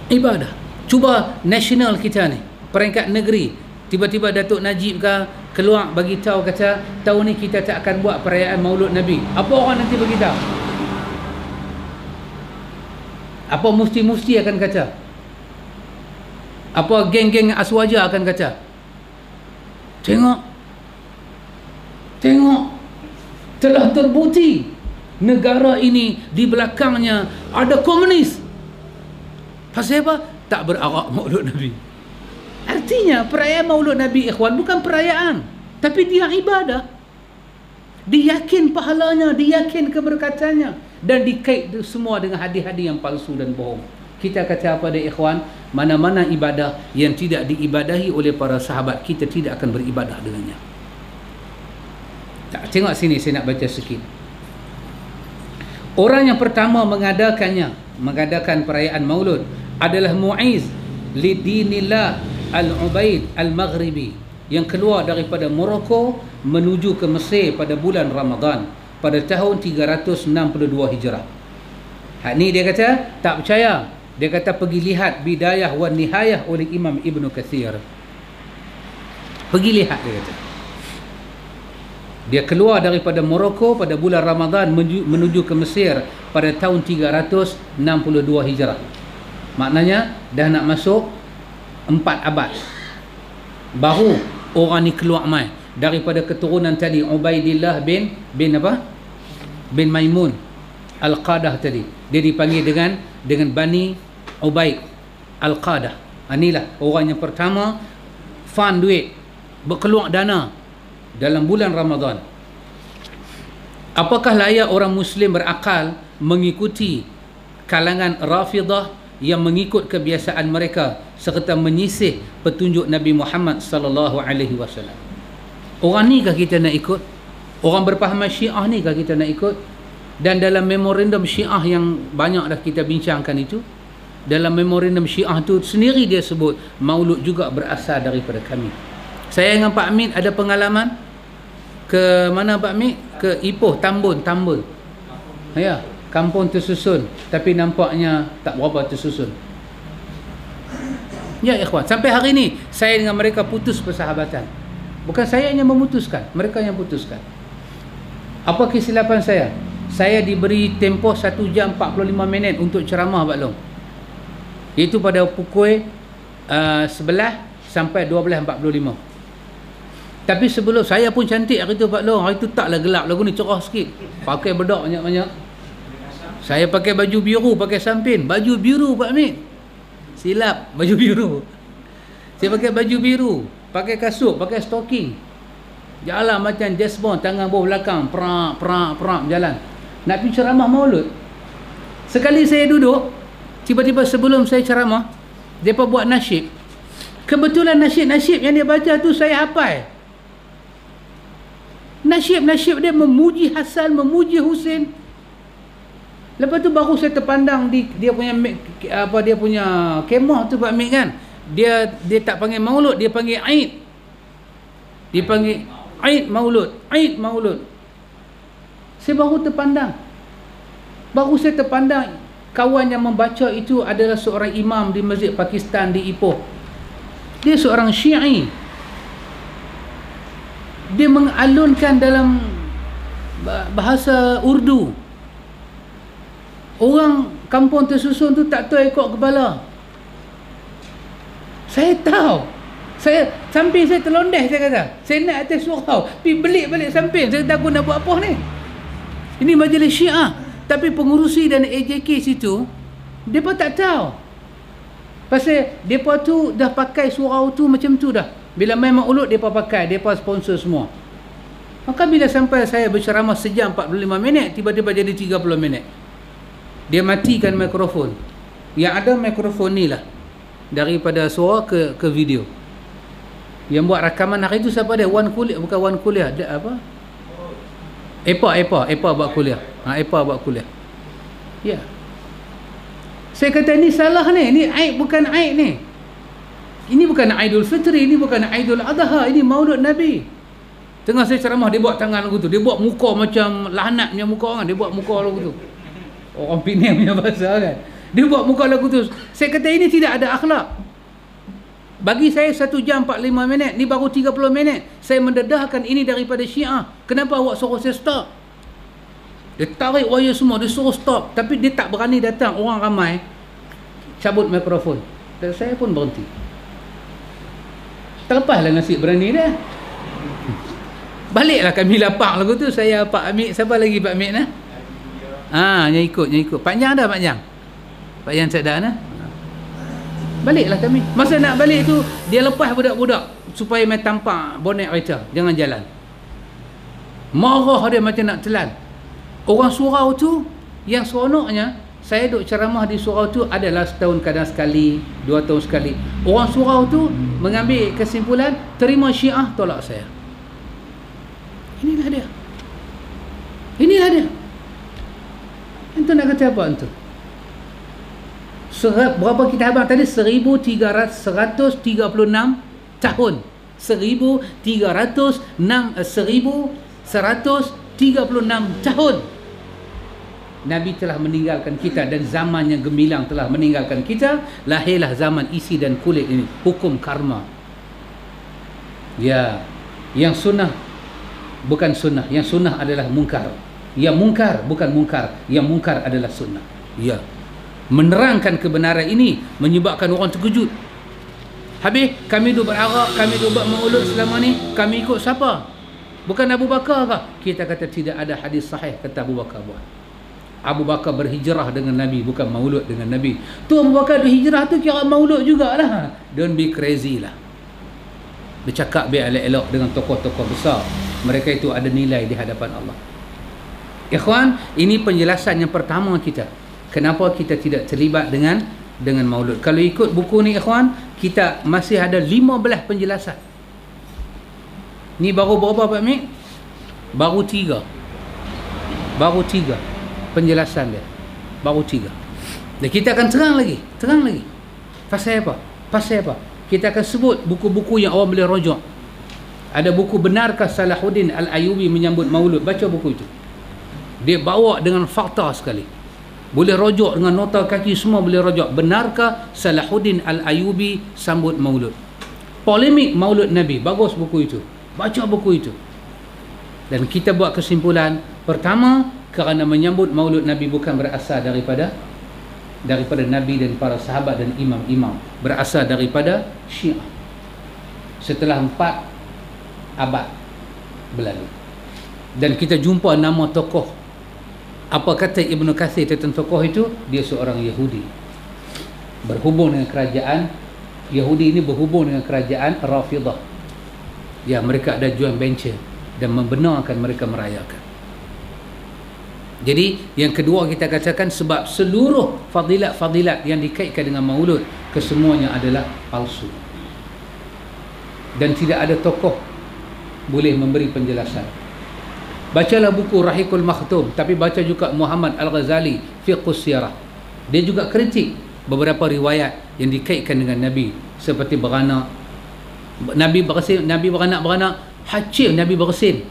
Ibadah. Cuba nasional kita ni, peringkat negeri, tiba-tiba Datuk Najib keluar bagi tahu kata tahun ni kita tak akan buat perayaan Maulud Nabi. Apa orang nanti bagi tahu? Apa mufti-mufti akan kata? Apa geng-geng aswaja akan kata? Tengok, telah terbukti negara ini di belakangnya ada komunis. Pasal apa? Tak berarak maulud Nabi. Artinya perayaan maulud Nabi, ikhwan, bukan perayaan, tapi dia ibadah. Diyakin pahalanya, diyakin keberkatannya, dan dikait semua dengan hadiah-hadiah yang palsu dan bohong. Kita kata pada ikhwan, mana-mana ibadah yang tidak diibadahi oleh para sahabat, kita tidak akan beribadah dengannya. Tengok sini, saya nak baca sikit. Orang yang pertama mengadakan perayaan maulud adalah Mu'iz lidinillah al-Ubaid al-Maghribi, yang keluar daripada Morocco menuju ke Mesir pada bulan Ramadan pada tahun 362 Hijrah. Hak ni dia kata tak percaya. Dia kata pergi lihat Bidayah wa Nihayah oleh Imam Ibn Kathir. Pergi lihat, dia kata. Dia keluar daripada Morocco pada bulan Ramadan menuju ke Mesir pada tahun 362 Hijrah. Maknanya dah nak masuk 4 abad. Baru orang ni keluar mai daripada keturunan tadi Ubaidillah bin Maimun Al-Qadah tadi. Dia dipanggil dengan Bani Ubaid Al-Qadah. Inilah orang yang pertama fund duit, berkeluar dana dalam bulan Ramadan. Apakah layak orang Muslim berakal mengikuti kalangan Rafidah yang mengikut kebiasaan mereka serta menyisih petunjuk Nabi Muhammad sallallahu alaihi wasallam? Orang ni kah kita nak ikut? Orang berpahaman Syiah ni kah kita nak ikut? Dan dalam memorandum Syiah yang banyak dah kita bincangkan itu, dalam memorandum Syiah tu sendiri dia sebut maulud juga berasal daripada kami. Saya dengan Pak Amin ada pengalaman ke mana Pak Amin? Ke Ipoh, Tambun. Ya, kampung tersusun tapi nampaknya tak berapa tersusun. Ya ikhwan, sampai hari ni saya dengan mereka putus persahabatan. Bukan saya yang memutuskan, mereka yang putuskan. Apa kesilapan saya? Saya diberi tempoh 1 jam 45 minit untuk ceramah Pak Long. Itu pada pukul 11 sampai 12.45. Tapi sebelum, saya pun cantik hari tu Pak Long. Hari tu taklah gelap, lagu ni cerah sikit. Pakai bedak banyak-banyak. Saya pakai baju biru, pakai sampin. Baju biru Pak Amin. Silap, baju biru. Saya pakai baju biru, pakai kasut, pakai stocking. Jalan macam James Bond, tangan bawah belakang, perak jalan. Nak pergi ceramah maulud. Sekali saya duduk, tiba-tiba sebelum saya ceramah, mereka buat nasyid. Kebetulan nasyid yang dia baca tu saya hafal. Nasyid dia memuji Hasan, memuji Husin. Lepas tu baru saya terpandang di dia punya kemah tu Pak Mik kan. Dia tak panggil maulud, dia panggil Aid. Dia panggil Aid Maulud. Saya baru terpandang kawan yang membaca itu adalah seorang imam di masjid Pakistan di Ipoh. Dia seorang Syi'i. Dia mengalunkan dalam bahasa Urdu. Orang kampung tersusun tu tak tahu ikut kepala. Saya tahu. Samping saya terlondeh, saya kata. Saya naik atas surau, pergi belik balik samping. Saya kata aku nak buat apa ni? Ini majlis Syiah. Tapi pengurusi dan AJK situ, mereka tak tahu. Pasal mereka tu dah pakai surau tu macam tu dah. Bila main maulud, mereka pakai. Mereka sponsor semua. Maka bila sampai saya berceramah sejam 45 minit, tiba-tiba jadi 30 minit. Dia matikan mikrofon. Yang ada mikrofon ni lah. Daripada suara ke video. Yang buat rakaman hari tu siapa dia? Wan Kuliah, bukan Wan Kuliah, dia apa? Epa buat kuliah. Epa buat kuliah. Ya. Saya kata ni salah ni. Ni Aid bukan Aid ni. Ini bukan Aidul Fitri, ini bukan Aidul Adha, ini Maulud Nabi. Tengah saya ceramah, dia buat tangan lagu tu. Dia buat muka macam lahanat punya muka orang. Dia buat muka lagu tu. Orang Penang punya bahasa kan. Dia buat muka lagu tu. Saya kata ini tidak ada akhlak. Bagi saya 1 jam 45 minit, ni baru 30 minit. Saya mendedahkan ini daripada Syiah. Kenapa awak suruh saya stop? Dia tarik wire semua, dia suruh stop. Tapi dia tak berani datang, orang ramai. cabut mikrofon. Dan saya pun berhenti. Terlepaslah nasi berani dah. Baliklah kami lapak lagu tu. Saya, Pak Amir, siapa lagi Pak Amir nah? Yang ikut. Pak Yang dah, Pak Yang. Pak Yang Sadar nah. Baliklah kami. Masa nak balik tu, dia lepas budak-budak supaya main tampak bonek kereta. Jangan jalan. Marah dia macam nak telan. Orang surau tu, yang seronoknya, saya duk ceramah di surau tu adalah setahun kadang sekali, 2 tahun sekali. Orang surau tu mengambil kesimpulan, terima Syiah, tolak saya. Inilah dia. Entah nak kata apa entah. Berapa kita abang tadi? 1,136 tahun. 1,136 tahun Nabi telah meninggalkan kita, dan zaman yang gemilang telah meninggalkan kita. Lahirlah zaman isi dan kulit ini, hukum karma. Ya, yang sunnah bukan sunnah, yang sunnah adalah mungkar. Yang mungkar bukan mungkar, yang mungkar adalah sunnah. Ya, menerangkan kebenaran ini menyebabkan orang terkejut. Habis kami duk berarak, kami duk buat maulud selama ni, kami ikut siapa? Bukan Abu Bakar kah? Kita kata tidak ada hadis sahih kata Abu Bakar buat. Abu Bakar berhijrah dengan Nabi, bukan maulud dengan Nabi. Tu Abu Bakar berhijrah tu kira maulud jugalah. Don't be crazy lah. Bercakap biar elok-elok dengan tokoh-tokoh besar. Mereka itu ada nilai di hadapan Allah. Ikhwan, ini penjelasan yang pertama kita. Kenapa kita tidak terlibat dengan maulud. Kalau ikut buku ni ikhwan, kita masih ada 15 penjelasan. Ni baru berapa Pak Mik? Baru 3 penjelasan dia. Baru 3. Dan kita akan terang lagi. Pasal apa? Kita akan sebut buku-buku yang orang boleh rujuk. Ada buku Benarkah Salahuddin Al-Ayyubi Menyambut Maulud? Baca buku itu. Dia bawa dengan fakta sekali. Boleh rujuk dengan nota kaki, semua boleh rujuk. Benarkah Salahuddin Al-Ayyubi Sambut Maulud? Polemik Maulud Nabi. Bagus buku itu. Baca buku itu. Dan kita buat kesimpulan, pertama, kerana menyambut maulud Nabi bukan berasal daripada Nabi dan para sahabat dan imam-imam, berasal daripada Syiah setelah 4 abad berlalu. Dan kita jumpa nama tokoh. Apa kata Ibnu Katsir tentang tokoh itu? Dia seorang Yahudi, berhubung dengan kerajaan Yahudi ini, berhubung dengan kerajaan Rafidah. Ya, mereka ada joint venture dan membenarkan mereka merayakan. Jadi yang kedua kita katakan, sebab seluruh fadilat-fadilat yang dikaitkan dengan maulud, kesemuanya adalah palsu. Dan tidak ada tokoh boleh memberi penjelasan. Bacalah buku Rahikul Makhtum, tapi baca juga Muhammad Al-Ghazali Fiqhus Sirah. Dia juga kritik beberapa riwayat yang dikaitkan dengan Nabi, seperti beranak, Nabi beranak, hacir Nabi bersin,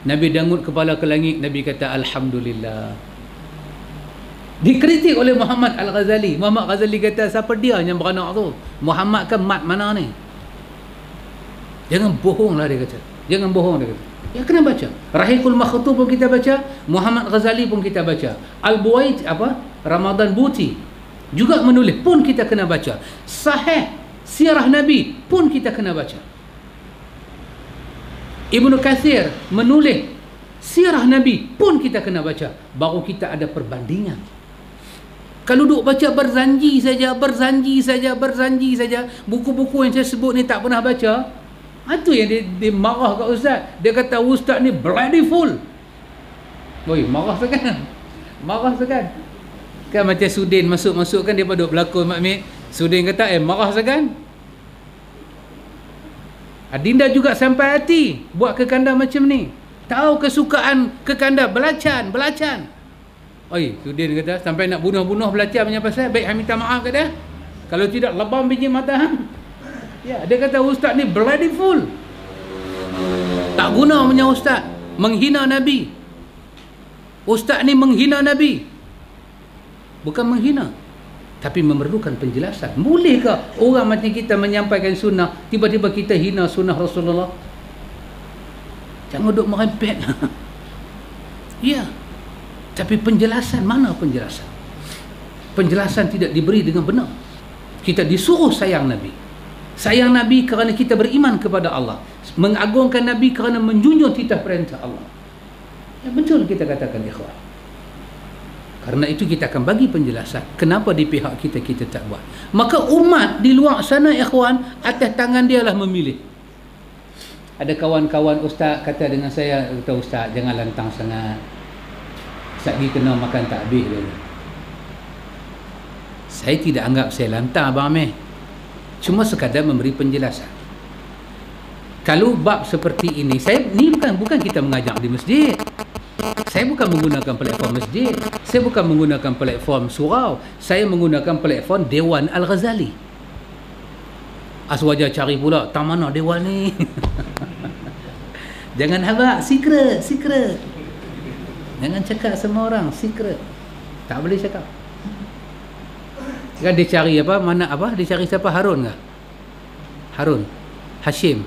Nabi dangut kepala ke langit, Nabi kata Alhamdulillah. Dikritik oleh Muhammad Al-Ghazali. Muhammad Ghazali kata, siapa dia yang beranak tu? Muhammad ke mat mana ni? Jangan bohong lah, dia kata. Jangan bohong, dia kata. Ya, kena baca. Rahikul Makhtum pun kita baca, Muhammad Ghazali pun kita baca, Al-Buaid Ramadan Buti juga menulis, pun kita kena baca. Sahih Sirah Nabi pun kita kena baca. Ibnu Katsir menulis Sirah Nabi pun kita kena baca. Baru kita ada perbandingan. Kalau duk baca berzanji saja, buku-buku yang saya sebut ni tak pernah baca, itu yang dia marah kat ustaz. Dia kata ustaz ni bloody fool. Oi, marah sekan. Kan macam Sudin masuk kan, dia pada berlakon Mak Mik. Sudin kata marah sekan. Adinda juga sampai hati buat kekanda macam ni. Tahu kesukaan kekanda belacan. Oi, Sudin kata sampai nak bunuh belacan punya pasal, baik hang minta maaf ke dia. Kalau tidak lebam biji mata hang. Ya, dia kata ustaz ni bloody fool. Tak guna punya ustaz, menghina Nabi. Ustaz ni menghina Nabi. Bukan menghina, tapi memerlukan penjelasan. Bolehkah orang macam kita menyampaikan sunnah, tiba-tiba kita hina sunnah Rasulullah? Jangan duk merempet. Ya, tapi penjelasan, mana penjelasan? Penjelasan tidak diberi dengan benar. Kita disuruh sayang Nabi. Sayang Nabi kerana kita beriman kepada Allah, mengagungkan Nabi kerana menjunjung titah perintah Allah. Ya, betul kita katakan ikhwan. Karena itu kita akan bagi penjelasan kenapa di pihak kita tak buat. Maka umat di luar sana ikhwan, atas tangan dia lah memilih. Ada kawan-kawan ustaz kata dengan saya, kata ustaz jangan lantang sangat, ustaz pergi kena makan takbir dulu. Saya tidak anggap saya lantang Abang Amir, cuma sekadar memberi penjelasan. Kalau bab seperti ini, saya ni bukan kita mengajar di masjid. Saya bukan menggunakan platform masjid, saya bukan menggunakan platform surau, saya menggunakan platform Dewan Al-Ghazali. Aswaja cari pula, tak mana Dewan ni? Jangan habaq, secret. Jangan cakap sama orang, secret. Tak boleh cakap. Kan dia cari apa? Mana apa? Dia cari siapa? Harun ke? Harun. Hashim.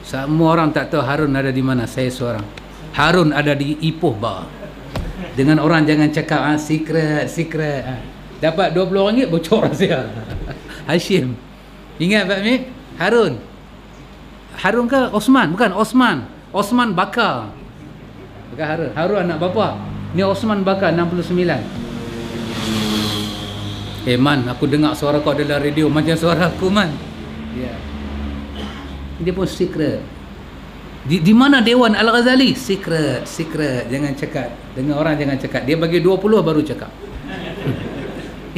Semua orang tak tahu Harun ada di mana. Saya seorang. Harun ada di Ipoh Bar. Dengan orang jangan cakap secret. Dapat RM20 bocor rahsia. Hashim. Ingat Pak Mik? Harun. Harun ke Osman? Bukan, Osman. Osman Bakar. Bukan Harun. Harun anak bapa. Ni Osman Bakar 69. Man, aku dengar suara kau dalam radio macam suara aku, man. Ya. Dia pun secret. Di mana Dewan Al-Ghazali? Secret. Jangan cakap. Dengan orang jangan cakap. Dia bagi 20 baru cakap.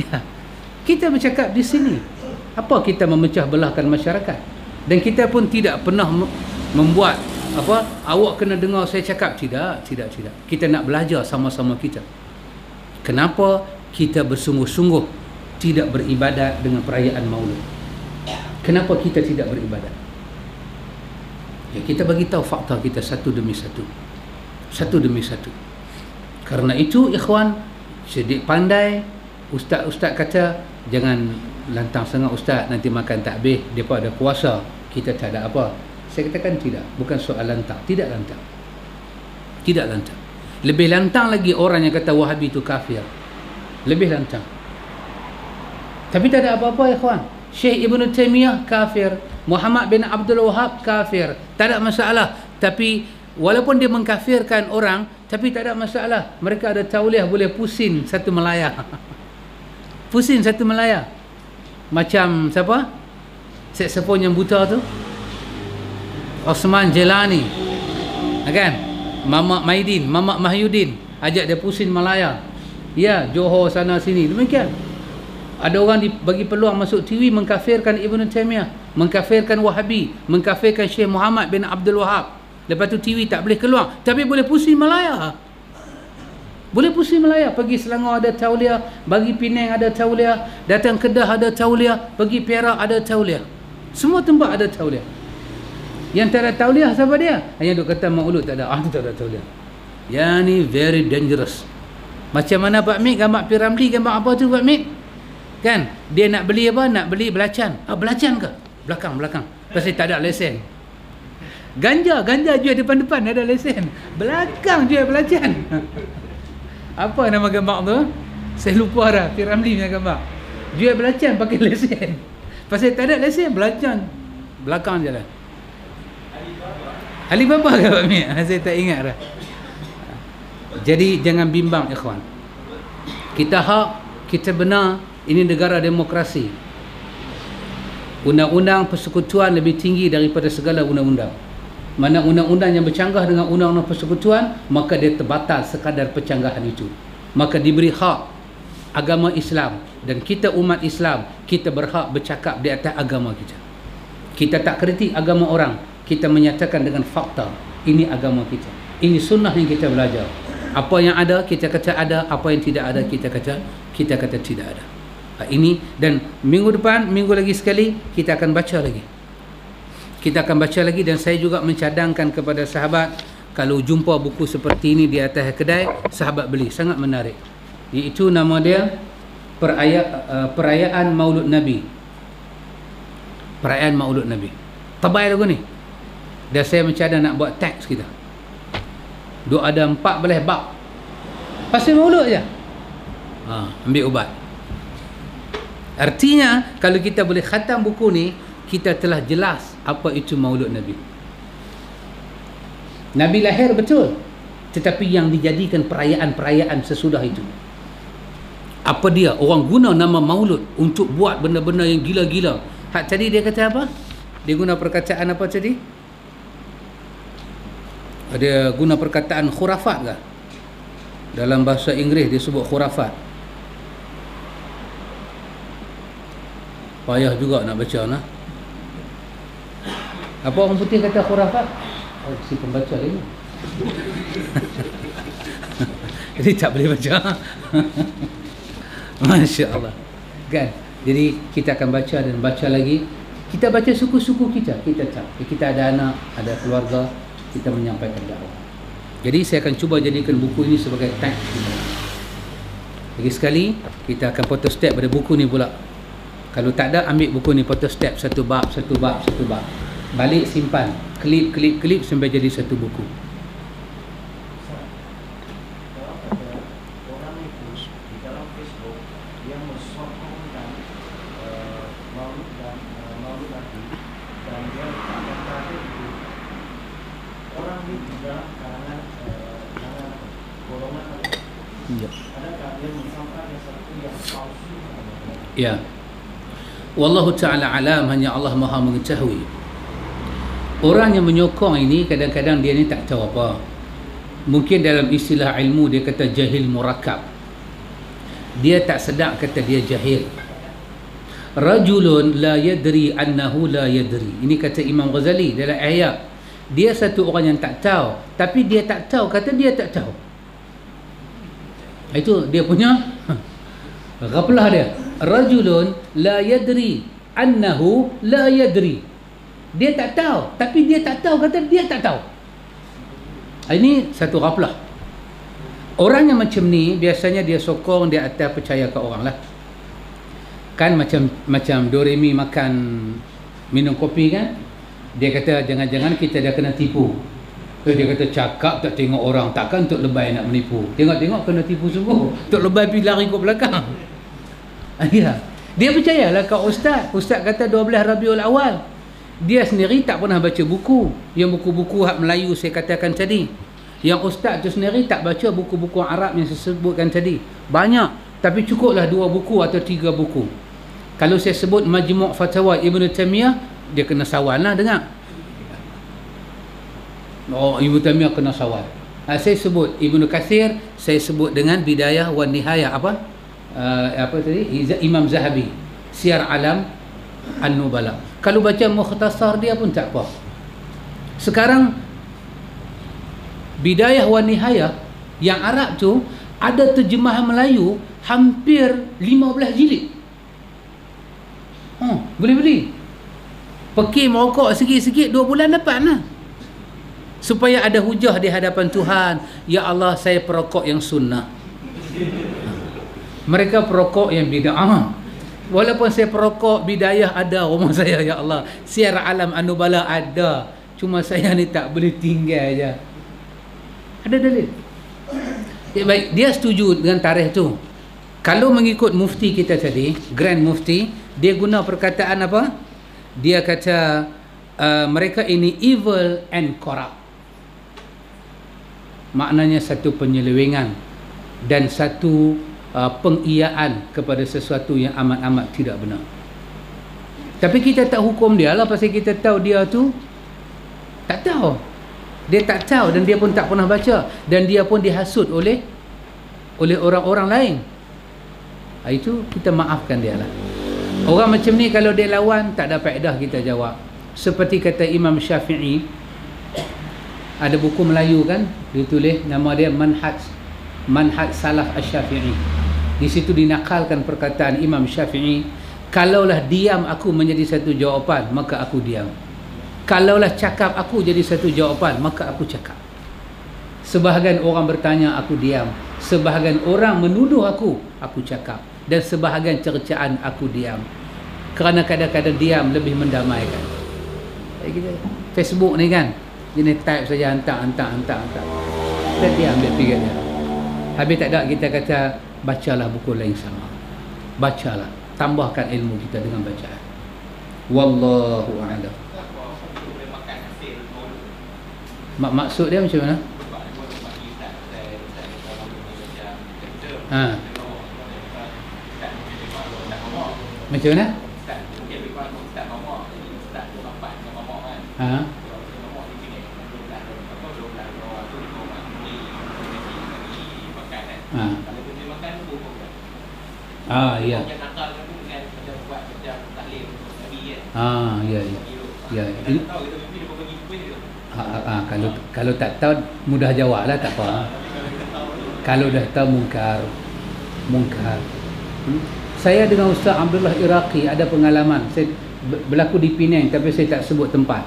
Ya. Kita bercakap di sini. Apa kita memecah belahkan masyarakat? Dan kita pun tidak pernah membuat apa, awak kena dengar saya cakap. Tidak. Kita nak belajar sama-sama kita. Kenapa kita bersungguh-sungguh tidak beribadat dengan perayaan Maulud? Kenapa kita tidak beribadat? Ya, kita bagi tahu fakta kita satu demi satu. Karena itu ikhwan, sedik pandai. Ustaz kata jangan lantang sangat ustaz, nanti makan takbir, depa ada puasa, kita tak ada apa. Saya katakan tidak, bukan soal lantang, tidak lantang. Lebih lantang lagi orang yang kata Wahabi itu kafir. Lebih lantang. Tapi tak ada apa-apa ikhwan. Syekh Ibn Taymiyah kafir, Muhammad bin Abdul Wahab kafir, tak ada masalah. Tapi walaupun dia mengkafirkan orang, tapi tak ada masalah. Mereka ada tauliah, boleh pusing satu Melaya. Macam siapa? Saxophone yang buta tu, Osman Jelani, kan? Mamak Mahyudin ajak dia pusing Melaya. Ya, Johor sana sini. Demikian. Ada orang bagi peluang masuk TV mengkafirkan Ibn Taymiyah, mengkafirkan Wahabi, mengkafirkan Syekh Muhammad bin Abdul Wahab. Lepas tu TV tak boleh keluar, tapi boleh pusing Melaya. Pergi Selangor ada tauliah, bagi Penang ada tauliah, datang Kedah ada tauliah, pergi Perak ada tauliah. Semua tempat ada tauliah. Yang tak ada tauliah siapa dia? Hanya duk kata Maulud tak ada. Itu tak ada tauliah. Yang ni very dangerous. Macam mana Pak Mik gambar Piramli, gambar apa tu Pak Mik? Kan? Dia nak beli apa? Nak beli belacan. Belacan ke? Belakang. Pasal tak ada lesen. Ganja jual depan-depan ada lesen. Belakang jual belacan. Apa nama gambar tu? Saya lupa dah. Piramli punya gambar. Jual belacan pakai lesen. Pasal tak ada lesen, belacan belakang jalan. Alibaba ke Pak Mik? Saya tak ingat dah. Jadi jangan bimbang ikhwan. Kita benar, ini negara demokrasi. Undang-undang persekutuan lebih tinggi daripada segala undang-undang. Mana undang-undang yang bercanggah dengan undang-undang persekutuan, maka dia terbatal sekadar pencanggahan itu. Maka diberi hak agama Islam, dan kita umat Islam, kita berhak bercakap di atas agama kita. Kita tak kritik agama orang, kita menyatakan dengan fakta, ini agama kita, ini sunnah yang kita belajar. Apa yang ada kita kata ada, apa yang tidak ada kita kata tidak ada. Ini, dan minggu depan, minggu lagi sekali kita akan baca lagi. Dan saya juga mencadangkan kepada sahabat, kalau jumpa buku seperti ini di atas kedai, sahabat beli, sangat menarik. Iaitu nama dia Perayaan Maulud Nabi. Tebal lagu ni. Dan saya mencadang nak buat teks kita. Ada 14 bab pasal maulud je. Ambil ubat. Artinya kalau kita boleh khatam buku ni, kita telah jelas apa itu Maulud Nabi. Nabi lahir betul, tetapi yang dijadikan perayaan-perayaan sesudah itu, apa dia? Orang guna nama Maulud untuk buat benda-benda yang gila-gila. Hak tadi dia kata apa? Dia guna perkataan apa tadi? Dia guna perkataan khurafat ke? Dalam bahasa Inggeris dia sebut khurafat. Payah juga nak baca nah. Apa orang putih kata khurafat? Oh, si pembaca lagi. Jadi tak boleh baca. Masya Allah. Kan? Jadi kita akan baca dan baca lagi. Kita baca suku-suku kita. Kita ada anak, ada keluarga, kita menyampaikan dakwah. Jadi saya akan cuba jadikan buku ini sebagai tag. Lagi sekali kita akan photo step pada buku ni pula. Kalau tak ada, ambil buku ni photo step, satu bab. Balik simpan, klip sampai jadi satu buku. Ya. Wallahu ta'ala alam, hanya Allah Maha mengetahui. Orang yang menyokong ini kadang-kadang dia ni tak tahu apa. Mungkin dalam istilah ilmu dia kata jahil murakkab. Dia tak sedar kata dia jahil. Rajulun la yadri annahu la yadri. Ini kata Imam Ghazali dalam ayat. Dia satu orang yang tak tahu, tapi dia tak tahu kata dia tak tahu. Itu dia punya ghaflah dia. Rajulun la yadri annahu la yadri. Dia tak tahu, tapi dia tak tahu kata dia tak tahu. Ini satu ghaflah. Orang yang macam ni biasanya dia sokong di atas percaya ke orang lah. Kan macam Doremi makan minum kopi kan, dia kata jangan-jangan kita dah kena tipu. Dia kata cakap tak tengok orang, takkan Tok Lebay nak menipu. Tengok kena tipu sungguh. Tok Lebay pergi lari ke belakang. Ya. Dia percayalah kat ustaz. Ustaz kata 12 Rabiul Awal. Dia sendiri tak pernah baca buku. Yang buku-buku hak Melayu saya katakan tadi. Yang ustaz tu sendiri tak baca buku-buku Arab yang saya sebutkan tadi. Banyak, tapi cukuplah 2 buku atau 3 buku. Kalau saya sebut Majmu' Fatawa Ibn Taymiyah, dia kena sawal lah dengar. Oh, Ibn Taymiyah kena sawal. Saya sebut Ibn Katsir, saya sebut dengan Bidayah wa Nihayah apa tadi? Imam Zahabi, Siyar Alam An-Nubala. Kalau baca mukhtasar dia pun tak apa. Sekarang Bidayah wa Nihayah yang Arab tu ada terjemahan Melayu hampir 15 jilid. Boleh beli. Pergi merokok sikit-sikit 2 bulan dapat lah. Supaya ada hujah di hadapan Tuhan. Ya Allah, saya perokok yang sunnah. Mereka perokok yang bid'ah. Walaupun saya perokok Bidayah ada rumah saya, ya Allah. Siyar Alam An-Nubala ada. Cuma saya ni tak boleh tinggal je. Ada dalil. Ya, baik, dia setuju dengan tarikh tu. Kalau mengikut mufti kita tadi, Grand Mufti, dia guna perkataan apa? Dia kata mereka ini evil and corrupt. Maknanya satu penyelewengan dan satu pengiyaan kepada sesuatu yang amat-amat tidak benar. Tapi kita tak hukum dia lah, pasal kita tahu dia tu tak tahu. Dia tak tahu dan dia pun tak pernah baca, dan dia pun dihasut oleh orang-orang lain. Itu kita maafkan dia lah. Orang macam ni kalau dia lawan, tak ada faedah kita jawab. Seperti kata Imam Syafi'i, ada buku Melayu kan, dia tulis nama dia Manhaj Salaf Asy-Syafi'i. Di situ dinakalkan perkataan Imam Syafi'i, kalaulah diam aku menjadi satu jawapan, maka aku diam. Kalaulah cakap aku jadi satu jawapan, maka aku cakap. Sebahagian orang bertanya, aku diam. Sebahagian orang menuduh aku cakap. Dan sebahagian cercaan, aku diam. Kerana kadang-kadang diam lebih mendamaikan. Facebook ni kan, jenis type saja, hantar. Kita diam, dia fikir dia. Habis tak ada, kita kata bacalah buku lain sama. Bacalah. tambahkan ilmu kita dengan bacaan. Wallahu a'lam. Maksud dia macam mana? Macam mana? Ya. Ya. Kalau tak tahu mudah jawablah, tak apa. Kalau dah tahu mungkar. Saya dengan Ustaz Abdullah Iraqi ada pengalaman. Saya berlaku di Penang tapi saya tak sebut tempat.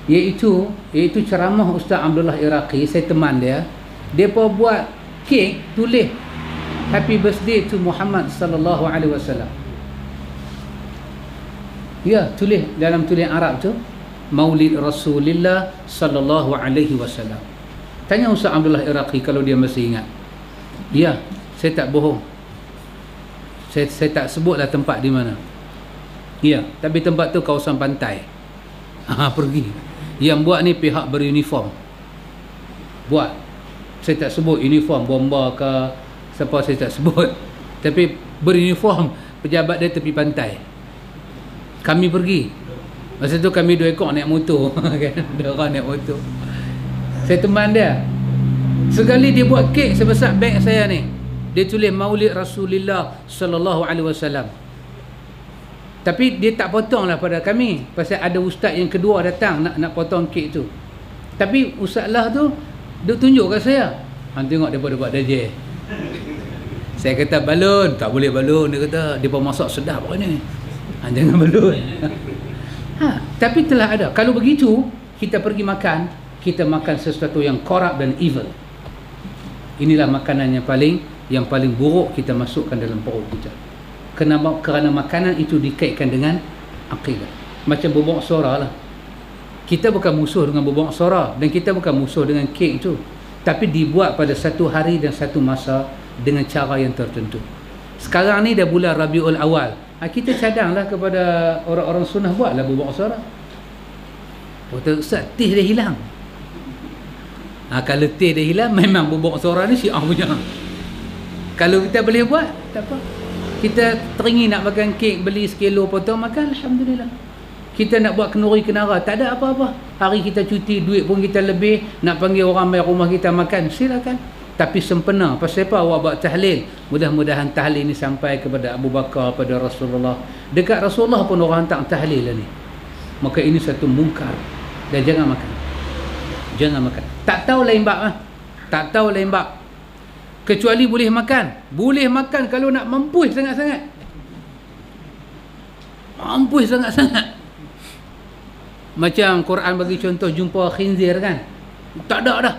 Iaitu ceramah Ustaz Abdullah Iraqi, saya teman dia. Dia pun buat kek tulis Happy Birthday to Muhammad sallallahu alaihi wasallam. Ya, tulis dalam tulisan Arab tu Maulid Rasulillah sallallahu alaihi wasallam. Tanya Ustaz Abdullah Iraqi kalau dia masih ingat. Ya, saya tak bohong. Saya tak sebutlah tempat di mana. Ya, tapi tempat tu kawasan pantai. Pergi. Yang buat ni pihak beruniform. Buat. Saya tak sebut uniform bomba ke siapa, saya tak sebut. Tapi beruniform, pejabat dia tepi pantai. Kami pergi. Masa tu kami 2 ekor naik motor. Kan? 2 orang naik motor. Saya teman dia. Sekali dia buat kek sebesar beg saya ni. Dia tulis Maulid Rasulullah sallallahu alaihi wasallam. Tapi dia tak potonglah pada kami. Pasal ada ustaz yang kedua datang nak potong kek tu. Tapi ustaz lah tu dia tunjuk kat saya. Tengok dia buat DJ. Saya kata balon, tak boleh balon. Dia kata dia pun masak sedap ni. Jangan balon. Tapi telah ada. Kalau begitu kita pergi makan, kita makan sesuatu yang korup dan evil. Inilah makanan yang paling buruk kita masukkan dalam perut kita. Kenapa? Kerana makanan itu dikaitkan dengan akidah. Macam bubuk sora lah. Kita bukan musuh dengan bubuk sora dan kita bukan musuh dengan kek itu. Tapi dibuat pada satu hari dan satu masa dengan cara yang tertentu. Sekarang ni dah bulan Rabiul Awal. Kita cadanglah kepada orang-orang sunnah buatlah bubuk sora. Kata Ustaz, teh dah hilang. Kalau teh dah hilang, memang bubuk sora ni Syiah punya. Kalau kita boleh buat, tak apa. Kita teringin nak makan kek, beli sekilo potong makan, alhamdulillah. Kita nak buat kenuri kenara, tak ada apa-apa. Hari kita cuti, duit pun kita lebih, nak panggil orang mai rumah kita makan, silakan. Tapi sempena. Pasal apa awak buat tahlil? Mudah-mudahan tahlil ni sampai kepada Abu Bakar, pada Rasulullah. Dekat Rasulullah pun orang hantar tahlil lah ni. Maka ini satu mungkar. Dan jangan makan. Jangan makan. Tak tahu lain bab lah. Tak tahu lain bab. Kecuali boleh makan. Boleh makan kalau nak mampus sangat-sangat. Mampus sangat-sangat. Macam Quran bagi contoh jumpa khinzir kan. Tak ada dah.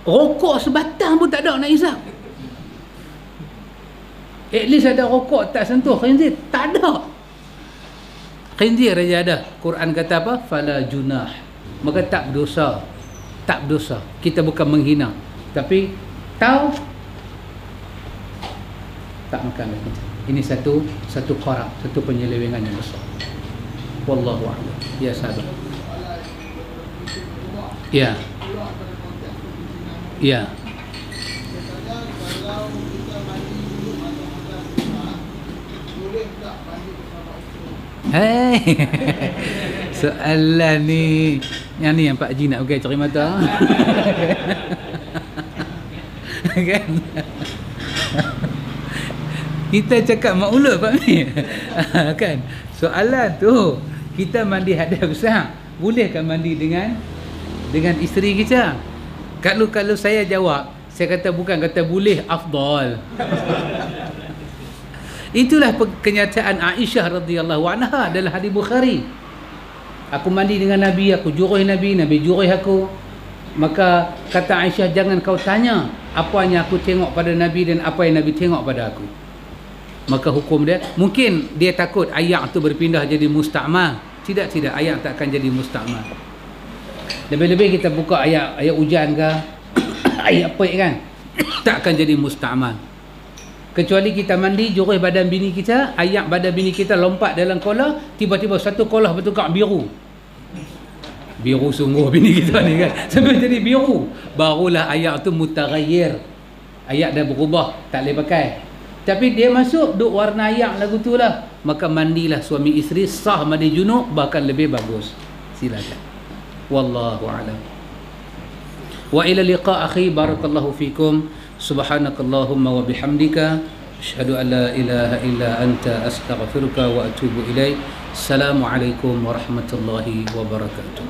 Rokok sebatang pun tak ada nak hisap. At least ada rokok tak sentuh khinzir. Tak ada. Khinzir aja ada. Quran kata apa? Fala junah. Maka tak berdosa. Tak berdosa. Kita bukan menghina. Tapi tahu tak makan lagi. Ini satu korak, satu penyelewengan yang besar. Wallahu a'lam. Ya sahabat. Ya. Ya. Hei. Soalan ni yang Pak Haji nak pergi cari mata. Kan? Kita cakap maulud Pak Mir. Kan? Soalan tu, kita mandi hadas besar, bolehkah mandi dengan isteri kita? Kalau saya jawab, saya kata bukan, kata boleh, afdal. Itulah kenyataan Aisyah radhiyallahu anha dalam hadis Bukhari. Aku mandi dengan Nabi, aku juruh Nabi juruh aku. Maka kata Aisyah, jangan kau tanya apa yang aku tengok pada Nabi dan apa yang Nabi tengok pada aku. Maka hukum dia, mungkin dia takut ayat tu berpindah jadi musta'mal. Tidak, ayat tak akan jadi musta'mal. Lebih-lebih kita buka ayat hujan ke ayat peik kan, tak akan jadi musta'mal. Kecuali kita mandi, jurus badan bini kita, ayak badan bini kita lompat dalam kolah, tiba-tiba satu kolah bertukar biru. Biru sungguh bini kita ni kan. Sampai jadi biru. Barulah ayak tu mutaghayyir. Ayak dah berubah, tak boleh pakai. Tapi dia masuk duk warna ayak lagu tu lah. Maka mandilah suami isteri, sah mandi junub, bahkan lebih bagus. Silakan. Wallahu a'lam. Wa ila liqa akhi, barakallahu fikum. Subhanakallahumma wa bihamdika asyhadu an la ilaha illa anta astaghfiruka wa atubu ilaik. Assalamualaikum warahmatullahi wabarakatuh.